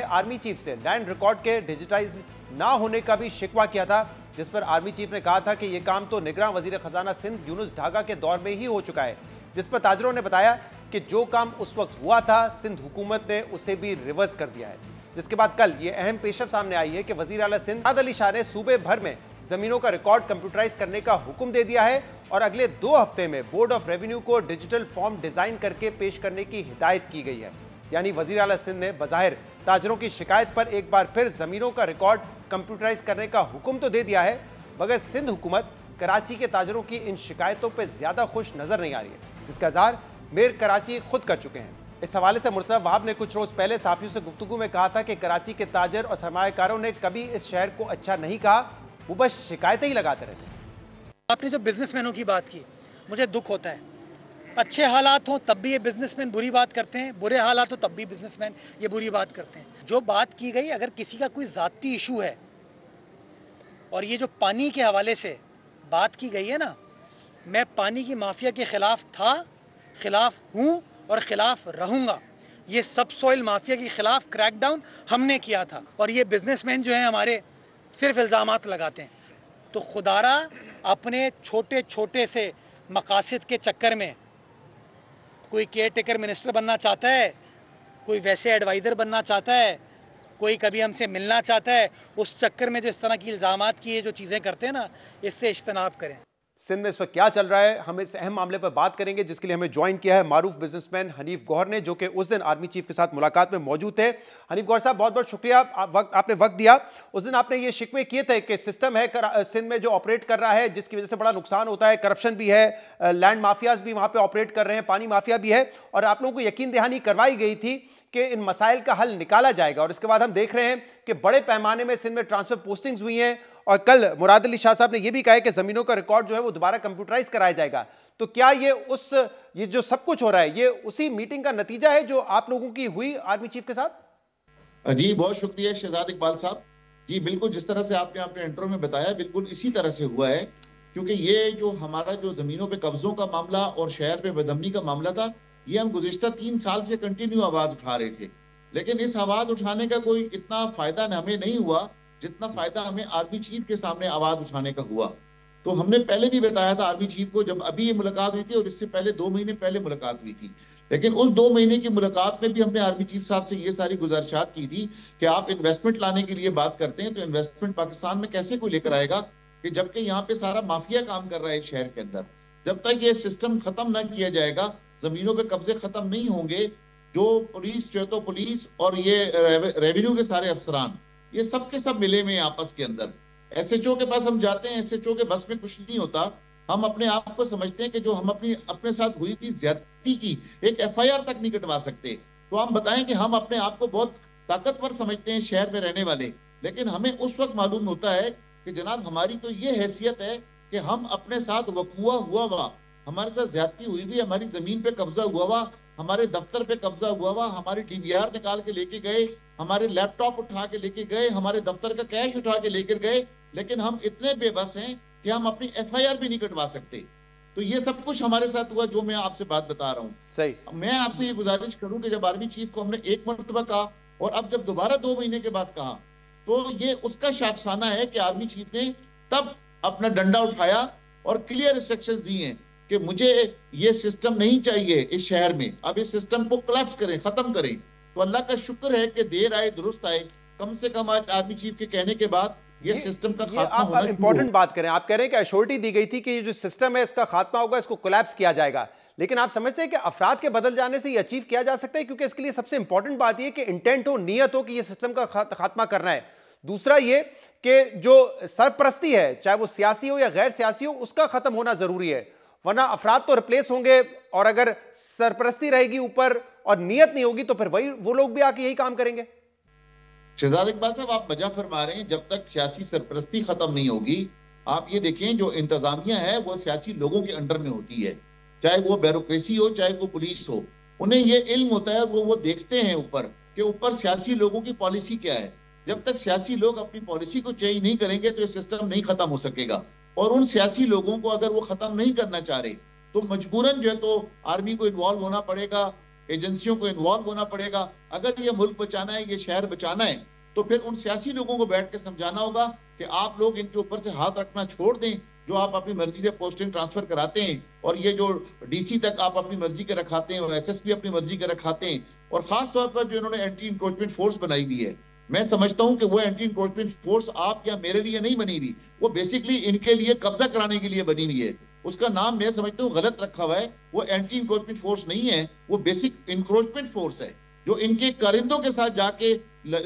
आर्मी चीफ से लैंड रिकॉर्ड के डिजिटाइज ना होने का भी शिकवा किया था, जिस पर आर्मी चीफ ने कहा था कि यह काम तो निगरान वजीर खजाना सिंध यूनुस ढागा के दौर में ही हो चुका है, जिस पर ताजरों ने बताया कि जो काम उस वक्त हुआ था सिंध हुकूमत ने उसे भी रिवर्स कर दिया है। जिसके बाद कल ये अहम पेशरफ सामने आई है कि वजीर आला सिंध इमदाद अली शाह ने सूबे भर में जमीनों का रिकॉर्ड कंप्यूटराइज करने का हुक्म दे दिया है और अगले 2 हफ्ते में बोर्ड ऑफ रेवेन्यू को डिजिटल फॉर्म डिजाइन करके पेश करने की हिदायत की गई है। यानी वजीर आला सिंध ने बज़ाहिर ताजरों की शिकायत पर एक बार फिर जमीनों का रिकॉर्ड कंप्यूटराइज करने का हुक्म तो दे दिया है, मगर सिंध हुकूमत कराची के ताजरों की इन शिकायतों पर ज्यादा खुश नजर नहीं आ रही है, जिसका इज़हार मेयर कराची खुद कर चुके हैं। इस हवाले से मुर्तज़ा वहाब ने कुछ रोज पहले साफियों से गुफ्तगू में कहा था कि कराची के ताजर और सरमायाकारों ने कभी इस शहर को अच्छा नहीं कहा, वो बस शिकायतें ही लगाते रहते। आपने जो बिजनेसमैनों की बात की, मुझे दुख होता है। अच्छे हालात हों तब भी ये बिजनेसमैन बुरी बात करते हैं, बुरे हालात हो तब भी बिजनेसमैन ये बुरी बात करते हैं। जो बात की गई, अगर किसी का कोई ज़ाती इशू है और ये जो पानी के हवाले से बात की गई है ना, मैं पानी की माफिया के खिलाफ था, खिलाफ हूँ और खिलाफ रहूँगा। ये सब सॉइल माफिया के खिलाफ क्रैकडाउन हमने किया था और ये बिजनेसमैन जो हैं हमारे सिर्फ इल्ज़ामात लगाते हैं। तो खुदारा अपने छोटे छोटे से मकासद के चक्कर में कोई केयर टेकर मिनिस्टर बनना चाहता है, कोई वैसे एडवाइज़र बनना चाहता है, कोई कभी हमसे मिलना चाहता है, उस चक्कर में जो इस तरह की इल्ज़ामात की जो चीज़ें करते हैं ना, इससे इज्तनाब करें। सिंध में इस वक्त क्या चल रहा है, हम इस अहम मामले पर बात करेंगे, जिसके लिए हमें ज्वाइन किया है मारूफ बिजनेसमैन हनीफ गौहर ने, जो कि उस दिन आर्मी चीफ के साथ मुलाकात में मौजूद थे। हनीफ गौहर साहब, बहुत बहुत शुक्रिया, आपने वक्त दिया। उस दिन आपने ये शिकवे किए थे कि सिस्टम है सिंध में जो ऑपरेट कर रहा है, जिसकी वजह से बड़ा नुकसान होता है, करप्शन भी है, लैंड माफियाज भी वहाँ पर ऑपरेट कर रहे हैं, पानी माफिया भी है, और आप लोगों को यकीन दहानी करवाई गई थी कि इन मसाइल का हल निकाला जाएगा। और इसके बाद हम देख रहे हैं कि बड़े पैमाने में सिंध में ट्रांसफर पोस्टिंग्स हुई हैं और कल मुराद अली शाह साहब ने यह भी कहा है कि जमीनों का रिकॉर्ड जो है वो दोबारा कंप्यूटराइज कराया जाएगा। तो क्या ये जो सब कुछ हो रहा है, ये उसी मीटिंग का नतीजा है जो आप लोगों की हुई आर्मी चीफ के साथ? जी बहुत शुक्रिया शहजाद इकबाल साहब। जी बिल्कुल, जिस तरह से आपने अपने इंट्रो में बताया, बिल्कुल इसी तरह से हुआ है क्योंकि ये जो हमारा जो जमीनों पे कब्जों का मामला और शहर पे बदमनी का मामला था, ये हम गुज़िश्ता 3 साल से कंटिन्यू आवाज उठा रहे थे, लेकिन इस आवाज उठाने का कोई इतना फायदा हमें नहीं हुआ जितना फायदा हमें आर्मी चीफ के सामने आवाज उठाने का हुआ। तो हमने पहले भी बताया था आर्मी चीफ को, जब अभी ये मुलाकात हुई थी और इससे पहले 2 महीने पहले मुलाकात हुई थी, लेकिन उस 2 महीने की मुलाकात में भी हमने आर्मी चीफ साहब से ये सारी गुजारिशात की थी कि आप इन्वेस्टमेंट लाने के लिए बात करते हैं तो इन्वेस्टमेंट पाकिस्तान में कैसे कोई लेकर आएगा, कि जबकि यहाँ पे सारा माफिया काम कर रहा है शहर के अंदर। जब तक ये सिस्टम खत्म ना किया जाएगा, जमीनों पे कब्जे खत्म नहीं होंगे, जो पुलिस जो तो पुलिस और ये रेवेन्यू के सारे अफसरान ये सब के सब मिले हुए आपस के अंदर। एसएचओ के पास हम जाते हैं, एसएचओ के बस में कुछ नहीं होता। हम अपने आप को समझते हैं कि जो हम अपने साथ हुई थी ज्यादती की एक एफआईआर तक नहीं कटवा सकते, तो हम बताएं कि हम अपने आप को बहुत ताकतवर समझते हैं शहर में रहने वाले, लेकिन हमें उस वक्त मालूम होता है कि जनाब हमारी तो ये हैसियत है कि हम अपने साथ वकूआ हुआ हमारे साथ ज्यादती हुई भी, हमारी जमीन पे कब्जा हुआ हुआ, हमारे दफ्तर पे कब्जा हुआ हुआ, हमारी डीवीआर निकाल के लेके गए, हमारे लैपटॉप उठा के लेके गए, हमारे दफ्तर का कैश उठा के लेकर गए, लेकिन हम इतने बेबस हैं कि हम अपनी एफआईआर भी नहीं कटवा सकते। तो ये सब कुछ हमारे साथ हुआ जो मैं आपसे बात बता रहा हूँ। सही, मैं आपसे ये गुजारिश करूं कि जब आर्मी चीफ को हमने एक मरतबा कहा और अब जब दोबारा 2 महीने के बाद कहा, तो ये उसका शाखसाना है कि आर्मी चीफ ने तब अपना डंडा उठाया और क्लियर इंस्ट्रक्शंस दिए हैं कि मुझे ये सिस्टम नहीं चाहिए इस शहर में, अब इस सिस्टम को कोलैप्स करें, खत्म करें। तो अल्लाह का शुक्र है कि देर आए दुरुस्त आए, कम से कम आज आर्मी चीफ के कहने के बाद ये सिस्टम का खात्मा होना शुरू। इंपॉर्टेंट बात करें, आप कह रहे हैं कि एश्योरिटी दी गई थी कि ये जो सिस्टम है इसका खात्मा होगा, इसको कोलैप्स किया जाएगा, लेकिन आप समझते हैं कि अफराद के बदल जाने से ये अचीव किया जा सकता है? क्योंकि इसके लिए सबसे इंपॉर्टेंट बात ये कि इंटेंट हो, नीयत हो कि ये सिस्टम का खात्मा करना है। दूसरा ये कि जो सरपरस्ती है, चाहे वो सियासी हो या गैर सियासी हो, उसका खत्म होना जरूरी है, वरना अफराद तो रिप्लेस होंगे और अगर सरपरस्ती रहेगी ऊपर और नीयत नहीं होगी तो फिर वही वो लोग भी आके यही काम करेंगे। शहजाद इकबाल साहब, आप वजह फरमा रहे हैं, जब तक सियासी सरपरस्ती खत्म नहीं होगी, आप ये देखें जो इंतजामिया है वो सियासी लोगों के अंडर में होती है, चाहे वो ब्यूरोक्रेसी हो चाहे वो पुलिस हो, उन्हें ये इल्म होता है, वो देखते हैं ऊपर कि ऊपर सियासी लोगों की पॉलिसी क्या है। जब तक सियासी लोग अपनी पॉलिसी को चेंज नहीं करेंगे तो ये सिस्टम नहीं खत्म हो सकेगा, और उन सियासी लोगों को अगर वो खत्म नहीं करना चाह रहे तो मजबूरन जो है तो आर्मी को इन्वॉल्व होना पड़ेगा, एजेंसियों को इन्वॉल्व होना पड़ेगा। अगर ये मुल्क बचाना है, ये शहर बचाना है, तो फिर उन सियासी लोगों को बैठ के समझाना होगा कि आप लोग इनके ऊपर से हाथ रखना छोड़ दें, जो आप अपनी मर्जी से पोस्टिंग ट्रांसफर कराते हैं, और ये जो डीसी तक आप अपनी मर्जी के रखाते हैं और एसएसपी अपनी मर्जी के रखाते हैं, और खास तौर पर जो इन्होंने एंटी इंक्रोचमेंट फोर्स बनाई हुई है, मैं समझता हूं कि वो एंटी इंक्रोचमेंट फोर्स आप या मेरे लिए नहीं बनी हुई, वो बेसिकली इनके लिए कब्जा कराने के लिए बनी हुई है। उसका नाम मैं समझता हूँ गलत रखा हुआ है, वो एंटी इंक्रोचमेंट फोर्स नहीं है, वो बेसिक इंक्रोचमेंट फोर्स है, जो इनके कारिंदों के साथ जाके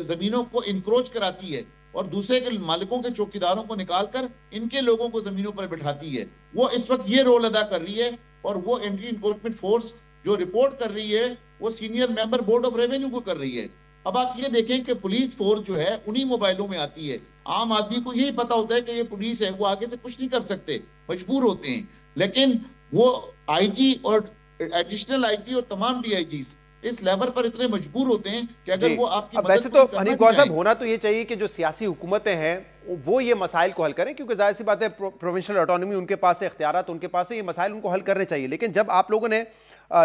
जमीनों को इंक्रोच कराती है और दूसरे के मालिकों के चौकीदारों को निकालकर इनके लोगों को जमीनों पर बिठाती है। वो इस वक्त ये रोल अदा कर रही है, और वो एंटी इंक्रोचमेंट फोर्स जो रिपोर्ट कर रही है वो senior member board of revenue को कर रही है। अब आप ये देखें कि पुलिस फोर्स जो है उन्हीं मोबाइलों में आती है, आम आदमी को यही पता होता है कि ये पुलिस है, वो आगे से कुछ नहीं कर सकते, मजबूर होते हैं, लेकिन वो आईजी और एडिशनल आईजी और तमाम डीआईजी इस लेवल पर इतने मजबूर होते हैं कि अगर वो आपकी वैसे तो हनीफ गौहर साहब होना तो ये चाहिए कि जो सियासी हुकूमतें हैं वो ये मसाइल को हल करें, क्योंकि जाहिर सी बात है प्रोविंशियल ऑटोनॉमी उनके पास है, इख्तियारात उनके पास है, ये मसाइल उनको हल करने चाहिए। लेकिन जब आप लोगों ने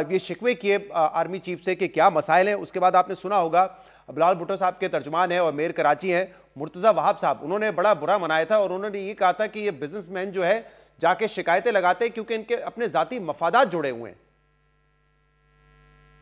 ये शिकवे किए आर्मी चीफ से कि क्या मसाइल हैं, उसके बाद आपने सुना होगा बिलावल भुट्टो साहब के तर्जुमान है और मेयर कराची हैं मुर्तज़ा वहाब साहब, उन्होंने बड़ा बुरा मनाया था और उन्होंने ये कहा था कि ये बिजनेसमैन जो है जाके शिकायतें लगाते हैं क्योंकि इनके अपने जाती मफादात जुड़े हुए हैं।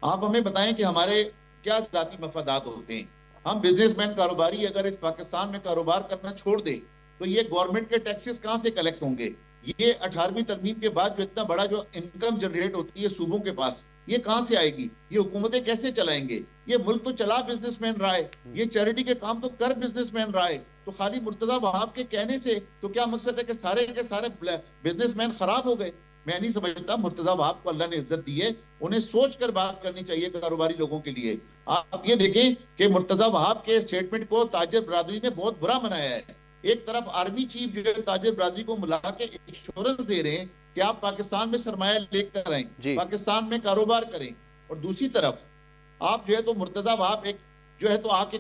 आप हमें बताएं कि हमारे क्या जाती मफादात होते हैं। हम बिजनेसमैन कारोबारी अगर इस पाकिस्तान में कारोबार करना छोड़ दे तो ये गवर्नमेंट के टैक्सेस कहां से कलेक्ट होंगे? ये 18वीं तरमीम के बाद जो इतना बड़ा जो इनकम जनरेट होती है सूबों के पास, ये कहां से आएगी? ये हुकूमतें कैसे चलाएंगे? ये मुल्क तो चला बिजनेसमैन रहा है, ये चैरिटी के काम तो कर बिजनेसमैन रहा है, तो खाली मुर्तजा वहाब के कहने से तो क्या मकसद है कि सारे के सारे बिजनेसमैन खराब हो गए? मैं नहीं समझता। मुर्तजा वहाब को अल्लाह ने इज्जत दी है, उन्हें सोच कर बात करनी चाहिए कारोबारी लोगों के लिए। आप ये देखें कि मुर्तजा वहाब के स्टेटमेंट को ताजर बरादरी ने बहुत बुरा मनाया है। एक तरफ आर्मी चीफ जो है ताजर बरादरी को मिला के इंश्योरेंस दे रहे हैं कि आप पाकिस्तान में सरमाया लेकर आए, पाकिस्तान में कारोबार करें, और दूसरी तरफ आप जो है तो मुर्तजा वहाब एक जो है तो आके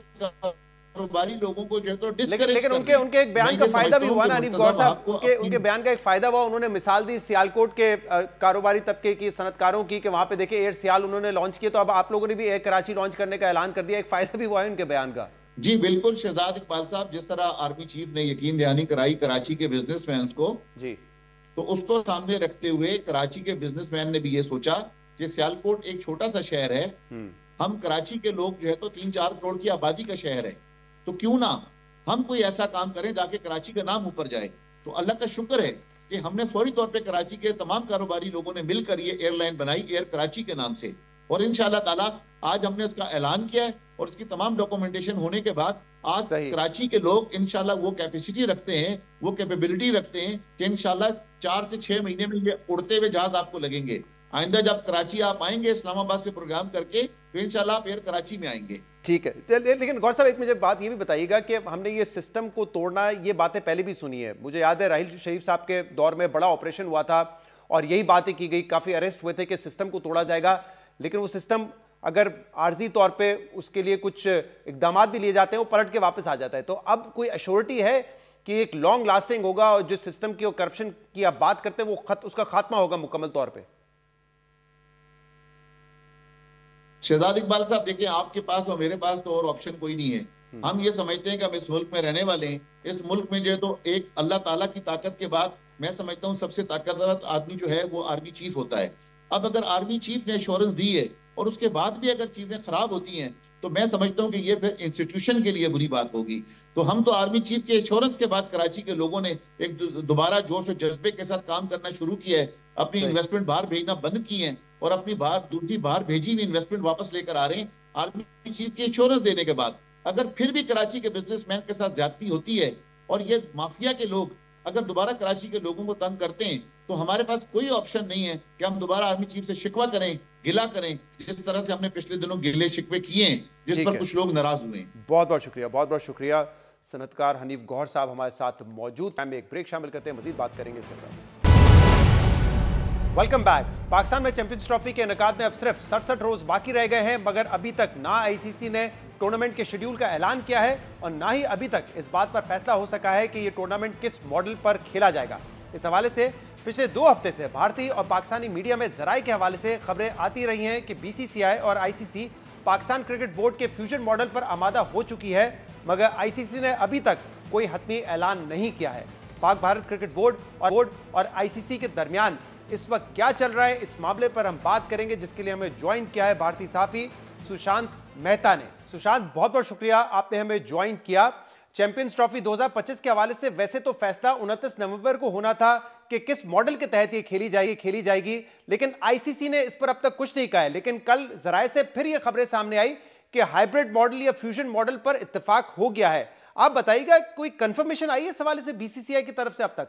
कारोबारी लोगों को जो है तो डिस्करेज लेकिन उनके एक बयान का फायदा भी हुआ ना हनीफ गौर साहब, उनके बयान का एक फायदा हुआ। उन्होंने मिसाल दी सियालकोट के कारोबारी तबके की, सनतकारों की, कि वहां पे देखिए एयर सियाल उन्होंने लॉन्च किया, तो अब आप लोगों ने भी एयर कराची लॉन्च करने का ऐलान कर दिया। एक फायदा भी हुआ है उनके बयान का। जी बिल्कुल शहजाद इकबाल साहब, जिस तरह आर्मी चीफ ने यकीन दहानी कराई कराची के बिजनेसमैन को जी, तो उसको सामने रखते हुए कराची के बिजनेसमैन ने भी ये सोचा कि सियालकोट एक छोटा सा शहर है, हम कराची के लोग जो है तो 3-4 करोड़ की आबादी का शहर है, तो क्यों ना हम कोई ऐसा काम करें जाके कराची का नाम ऊपर जाए। तो अल्लाह का शुक्र है कि हमने फौरी तौर पे कराची के तमाम कारोबारी लोगों ने मिलकर ये एयरलाइन बनाई, एयर कराची के नाम से, और इंशाअल्लाह ताला आज हमने उसका ऐलान किया है और उसकी तमाम डॉक्यूमेंटेशन होने के बाद आज कराची के लोग इंशाल्लाह वो कैपेसिटी रखते हैं, वो कैपेबिलिटी रखते हैं कि इंशाल्लाह 4 से 6 महीने में ये उड़ते हुए जहाज आपको लगेंगे। आइंदा जब कराची आप आएंगे इस्लामाबाद से प्रोग्राम करके, तो इंशाल्लाह आप एयर कराची में आएंगे। ठीक है, लेकिन गौर साहब एक मुझे बात ये भी बताइएगा कि हमने ये सिस्टम को तोड़ना, ये बातें पहले भी सुनी है। मुझे याद है राहिल शरीफ साहब के दौर में बड़ा ऑपरेशन हुआ था और यही बातें की गई, काफी अरेस्ट हुए थे कि सिस्टम को तोड़ा जाएगा, लेकिन वो सिस्टम अगर आर्जी तौर पे उसके लिए कुछ इकदाम भी लिए जाते हैं, वो पलट के वापस आ जाता है। तो अब कोई एश्योरिटी है कि एक लॉन्ग लास्टिंग होगा और जिस सिस्टम की और करप्शन की आप बात करते हैं वो उसका खात्मा होगा मुकम्मल तौर पे? शहजाद इकबाल साहब देखिए, आपके पास और मेरे पास तो और ऑप्शन कोई नहीं है। हम ये समझते हैं कि हम इस मुल्क में रहने वाले हैं। इस मुल्क में जो है तो एक अल्लाह ताला की ताकत के बाद मैं समझता हूँ सबसे ताकतवर आदमी जो है वो आर्मी चीफ होता है। अब अगर आर्मी चीफ ने एश्योरेंस दी है और उसके बाद भी अगर चीजें खराब होती हैं, तो मैं समझता हूं कि ये फिर इंस्टीट्यूशन के लिए बुरी बात होगी। तो हम तो आर्मी चीफ के एश्योरेंस के बाद कराची के लोगों ने एक दोबारा जोश और जज्बे के साथ काम करना शुरू किया है, अपनी इन्वेस्टमेंट बाहर भेजना बंद की है और अपनी दूसरी बाहर भेजी हुई इन्वेस्टमेंट वापस लेकर आ रहे हैं आर्मी चीफ के एश्योरेंस देने के बाद। अगर फिर भी कराची के बिजनेसमैन के साथ ज्यादती होती है और ये माफिया के लोग अगर दोबारा कराची के लोगों को तंग करते हैं, तो हमारे पास कोई ऑप्शन नहीं है कि हम दोबारा आर्मी चीफ से शिकवा करें, गिला करें, जिस तरह से हमने पिछले दिनों गिले शिकवे किए हैं, जिस पर कुछ लोग नाराज हुए हैं। बहुत बहुत शुक्रिया, बहुत बहुत शुक्रिया। सनतकार हनीफ गौहर साहब हमारे साथ मौजूद हैं। एक ब्रेक शामिल करते हैं, मजीद बात करेंगे इसके बाद। Welcome back. पाकिस्तान में चैंपियंस ट्रॉफी के इनेकाद में अब सिर्फ 67 रोज बाकी रह गए हैं, मगर अभी तक ना आईसीसी ने टूर्नामेंट के शेड्यूल का ऐलान किया है और ना ही अभी तक इस बात पर फैसला हो सका है कि यह टूर्नामेंट किस मॉडल पर खेला जाएगा। इस हवाले से पिछले 2 हफ्ते से भारतीय और पाकिस्तानी मीडिया में जराए के हवाले से खबरें आती रही हैं कि बीसीसीआई और आईसीसी पाकिस्तान क्रिकेट बोर्ड के फ्यूजन मॉडल पर आमादा हो चुकी है, मगर आईसीसी ने अभी तक कोई हतमी ऐलान नहीं किया है। पाक भारत क्रिकेट बोर्ड और आईसीसी के दरमियान इस वक्त क्या चल रहा है, इस मामले पर हम बात करेंगे, जिसके लिए हमें ज्वाइन किया है भारतीय साफी सुशांत मेहता ने। सुशांत, बहुत बहुत शुक्रिया, आपने हमें ज्वाइन किया। चैंपियंस ट्रॉफी 2025 के हवाले से वैसे तो फैसला 29 नवंबर को होना था कि किस मॉडल के तहत ये खेली जाएगी, लेकिन आईसीसी ने इस पर अब तक कुछ नहीं कहा है। लेकिन कल जराए से फिर ये खबरें सामने आई कि हाइब्रिड मॉडल या फ्यूजन मॉडल पर इत्तेफाक हो गया है। आप बताइएगा, कोई कंफर्मेशन आई है इस हवाले से बीसीसीआई की तरफ से अब तक?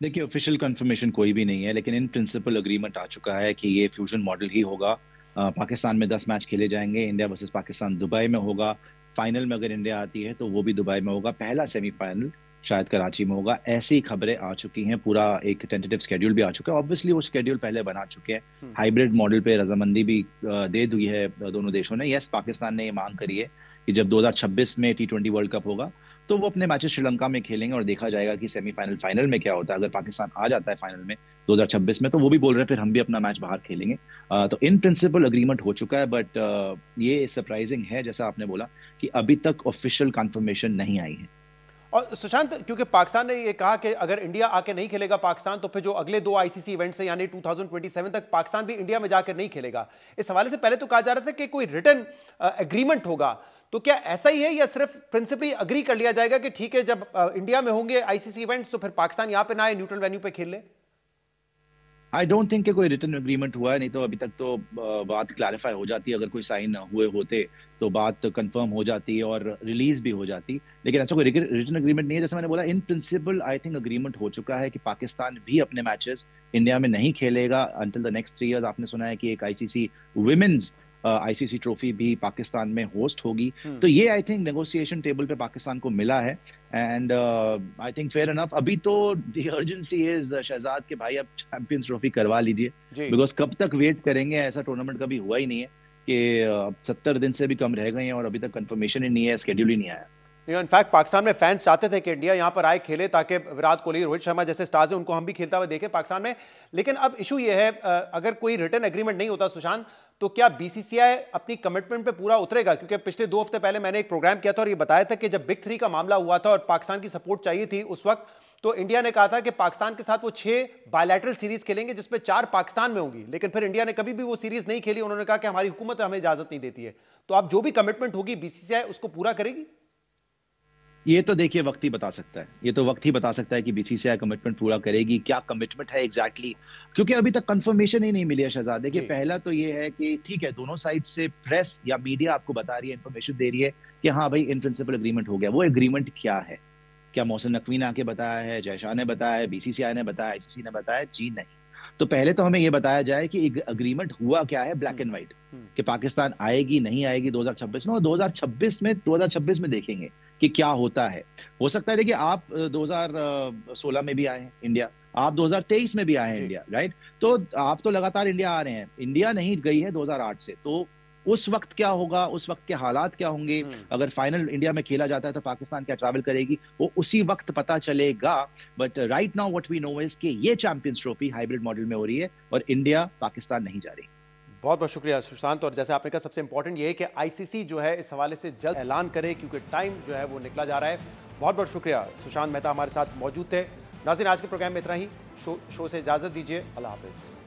देखिए, ऑफिशियल कंफर्मेशन कोई भी नहीं है, लेकिन इन प्रिंसिपल अग्रीमेंट आ चुका है कि ये फ्यूजन मॉडल ही होगा। पाकिस्तान में 10 मैच खेले जाएंगे, इंडिया वर्सेस पाकिस्तान दुबई में होगा, फाइनल में अगर इंडिया आती है तो वो भी दुबई में होगा, पहला सेमीफाइनल शायद कराची में होगा। ऐसी खबरें आ चुकी हैं, पूरा एक टेंटेटिव स्केड्यूल भी आ चुका है। ऑब्वियसली वो स्केड्यूल पहले बना चुके हैं, हाइब्रिड मॉडल पे रजामंदी भी दे दी है दोनों देशों ने। यस, पाकिस्तान ने ये मांग करी है कि जब 2026 में T20 वर्ल्ड कप होगा तो वो अपने मैचेस श्रीलंका में खेलेंगे और देखा जाएगा कि सेमीफाइनल फाइनल में क्या होता है। अगर पाकिस्तान आ जाता है फाइनल में 2026 में, तो वो भी बोल रहे हैं फिर हम भी अपना मैच बाहर खेलेंगे। तो इन प्रिंसिपल अग्रीमेंट हो चुका है, बट ये सरप्राइजिंग है जैसा आपने बोला कि अभी तक ऑफिशियल कंफर्मेशन नहीं आई है। और सुशांत, क्योंकि पाकिस्तान ने ये कहा कि अगर इंडिया आके नहीं खेलेगा पाकिस्तान, तो फिर जो अगले 2 आईसीसी इवेंट्स हैं यानी 2027 तक पाकिस्तान भी इंडिया में जाकर नहीं खेलेगा। इस हवाले से पहले तो कहा जा रहा था कि कोई रिटन एग्रीमेंट होगा, तो क्या ऐसा ही है या सिर्फ प्रिंसिपली अग्री कर लिया जाएगा कि ठीक है जब इंडिया में होंगे आईसीसी इवेंट्स तो फिर पाकिस्तान यहां पे ना आए, न्यूट्रल वेन्यू पे खेल ले? आई डोंट थिंक कि कोई रिटन एग्रीमेंट हुआ है, नहीं तो अभी तक तो बात क्लैरिफाई हो जाती। अगर कोई साइन हुए होते तो बात कंफर्म हो जाती और रिलीज भी हो जाती, लेकिन ऐसा कोई रिटन एग्रीमेंट नहीं है। जैसे मैंने बोला, in principle I think agreement हो चुका है कि पाकिस्तान भी अपने मैचेस इंडिया में नहीं खेलेगा अंटिल द नेक्स्ट 3 इयर्स। आपने सुना है कि एक आईसीसी वुमेन्स आईसीसी ट्रॉफी भी पाकिस्तान में होस्ट होगी। तो ये आई थिंक नेगोशिएशन टेबल पे पाकिस्तान को मिला है and I think fair enough. अभी तो द अर्जेंसी इज शहजाद के भाई अब चैंपियंस ट्रॉफी करवा लीजिए, बिकॉज कब तक वेट करेंगे, ऐसा टूर्नामेंट कभी हुआ ही नहीं है। कि 70 दिन से भी कम रह गए हैं और अभी तक कंफर्मेशन ही नहीं है, शेड्यूल ही नहीं आया। इनफैक्ट पाकिस्तान में फैंस चाहते थे कि इंडिया यहां पर आए, खेले, ताकि विराट कोहली, रोहित शर्मा जैसे स्टार्स हैं उनको हम भी खेलता हुआ देखें पाकिस्तान में। लेकिन अब इशू ये है, अगर कोई रिटर्न एग्रीमेंट नहीं होता सुशांत, तो क्या बीसीसीआई अपनी कमिटमेंट पे पूरा उतरेगा? क्योंकि पिछले 2 हफ्ते पहले मैंने एक प्रोग्राम किया था और ये बताया था कि जब बिग 3 का मामला हुआ था और पाकिस्तान की सपोर्ट चाहिए थी उस वक्त, तो इंडिया ने कहा था कि पाकिस्तान के साथ वो 6 बायलैटरल सीरीज खेलेंगे जिसमें 4 पाकिस्तान में होंगी। लेकिन फिर इंडिया ने कभी भी वो सीरीज नहीं खेली, उन्होंने कहा कि हमारी हुकूमत हमें इजाजत नहीं देती है। तो अब जो भी कमिटमेंट होगी बीसीसीआई उसको पूरा करेगी? ये तो देखिए वक्त ही बता सकता है, ये तो वक्त ही बता सकता है कि बीसीसीआई कमिटमेंट पूरा करेगी, क्या कमिटमेंट है एग्जैक्टली, क्योंकि अभी तक कंफर्मेशन ही नहीं मिली है शहजाद। देखिए पहला तो ये है कि ठीक है, दोनों साइड से प्रेस या मीडिया आपको बता रही है, इंफॉर्मेशन दे रही है कि हाँ भाई इन प्रिंसिपल एग्रीमेंट हो गया। वो एग्रीमेंट क्या है? क्या मोहसिन नकवी ने आके बताया है, जयशाह ने बताया है, बीसीसीआई ने बताया, आईसीसी ने बताया? जी नहीं। तो पहले तो हमें ये बताया जाए कि एग्रीमेंट हुआ क्या है, ब्लैक एंड व्हाइट, कि पाकिस्तान आएगी नहीं आएगी 2026 में, और 2026 में देखेंगे कि क्या होता है। हो सकता है देखिए आप 2016 में भी आए हैं इंडिया, आप 2023 में भी आए हैं इंडिया, राइट? तो आप तो लगातार इंडिया आ रहे हैं, इंडिया नहीं गई है 2008 से। तो उस वक्त क्या होगा, उस वक्त के हालात क्या होंगे, अगर फाइनल इंडिया में खेला जाता है तो पाकिस्तान क्या ट्रैवल करेगी, वो उसी वक्त पता चलेगा। But right now what we know is कि ये चैंपियंस ट्रॉफी हाइब्रिड मॉडल में हो रही है और इंडिया पाकिस्तान नहीं जा रही। बहुत बहुत शुक्रिया सुशांत। और जैसे आपने कहा, सबसे इंपॉर्टेंट ये है कि आईसीसी जो है इस हवाले से जल्द ऐलान करे, क्योंकि टाइम जो है वो निकला जा रहा है। बहुत बहुत शुक्रिया, सुशांत मेहता हमारे साथ मौजूद थे। नाज़रीन, आज के प्रोग्राम में इतना ही। शो से इजाज़त दीजिए। अल्लाह हाफिज़।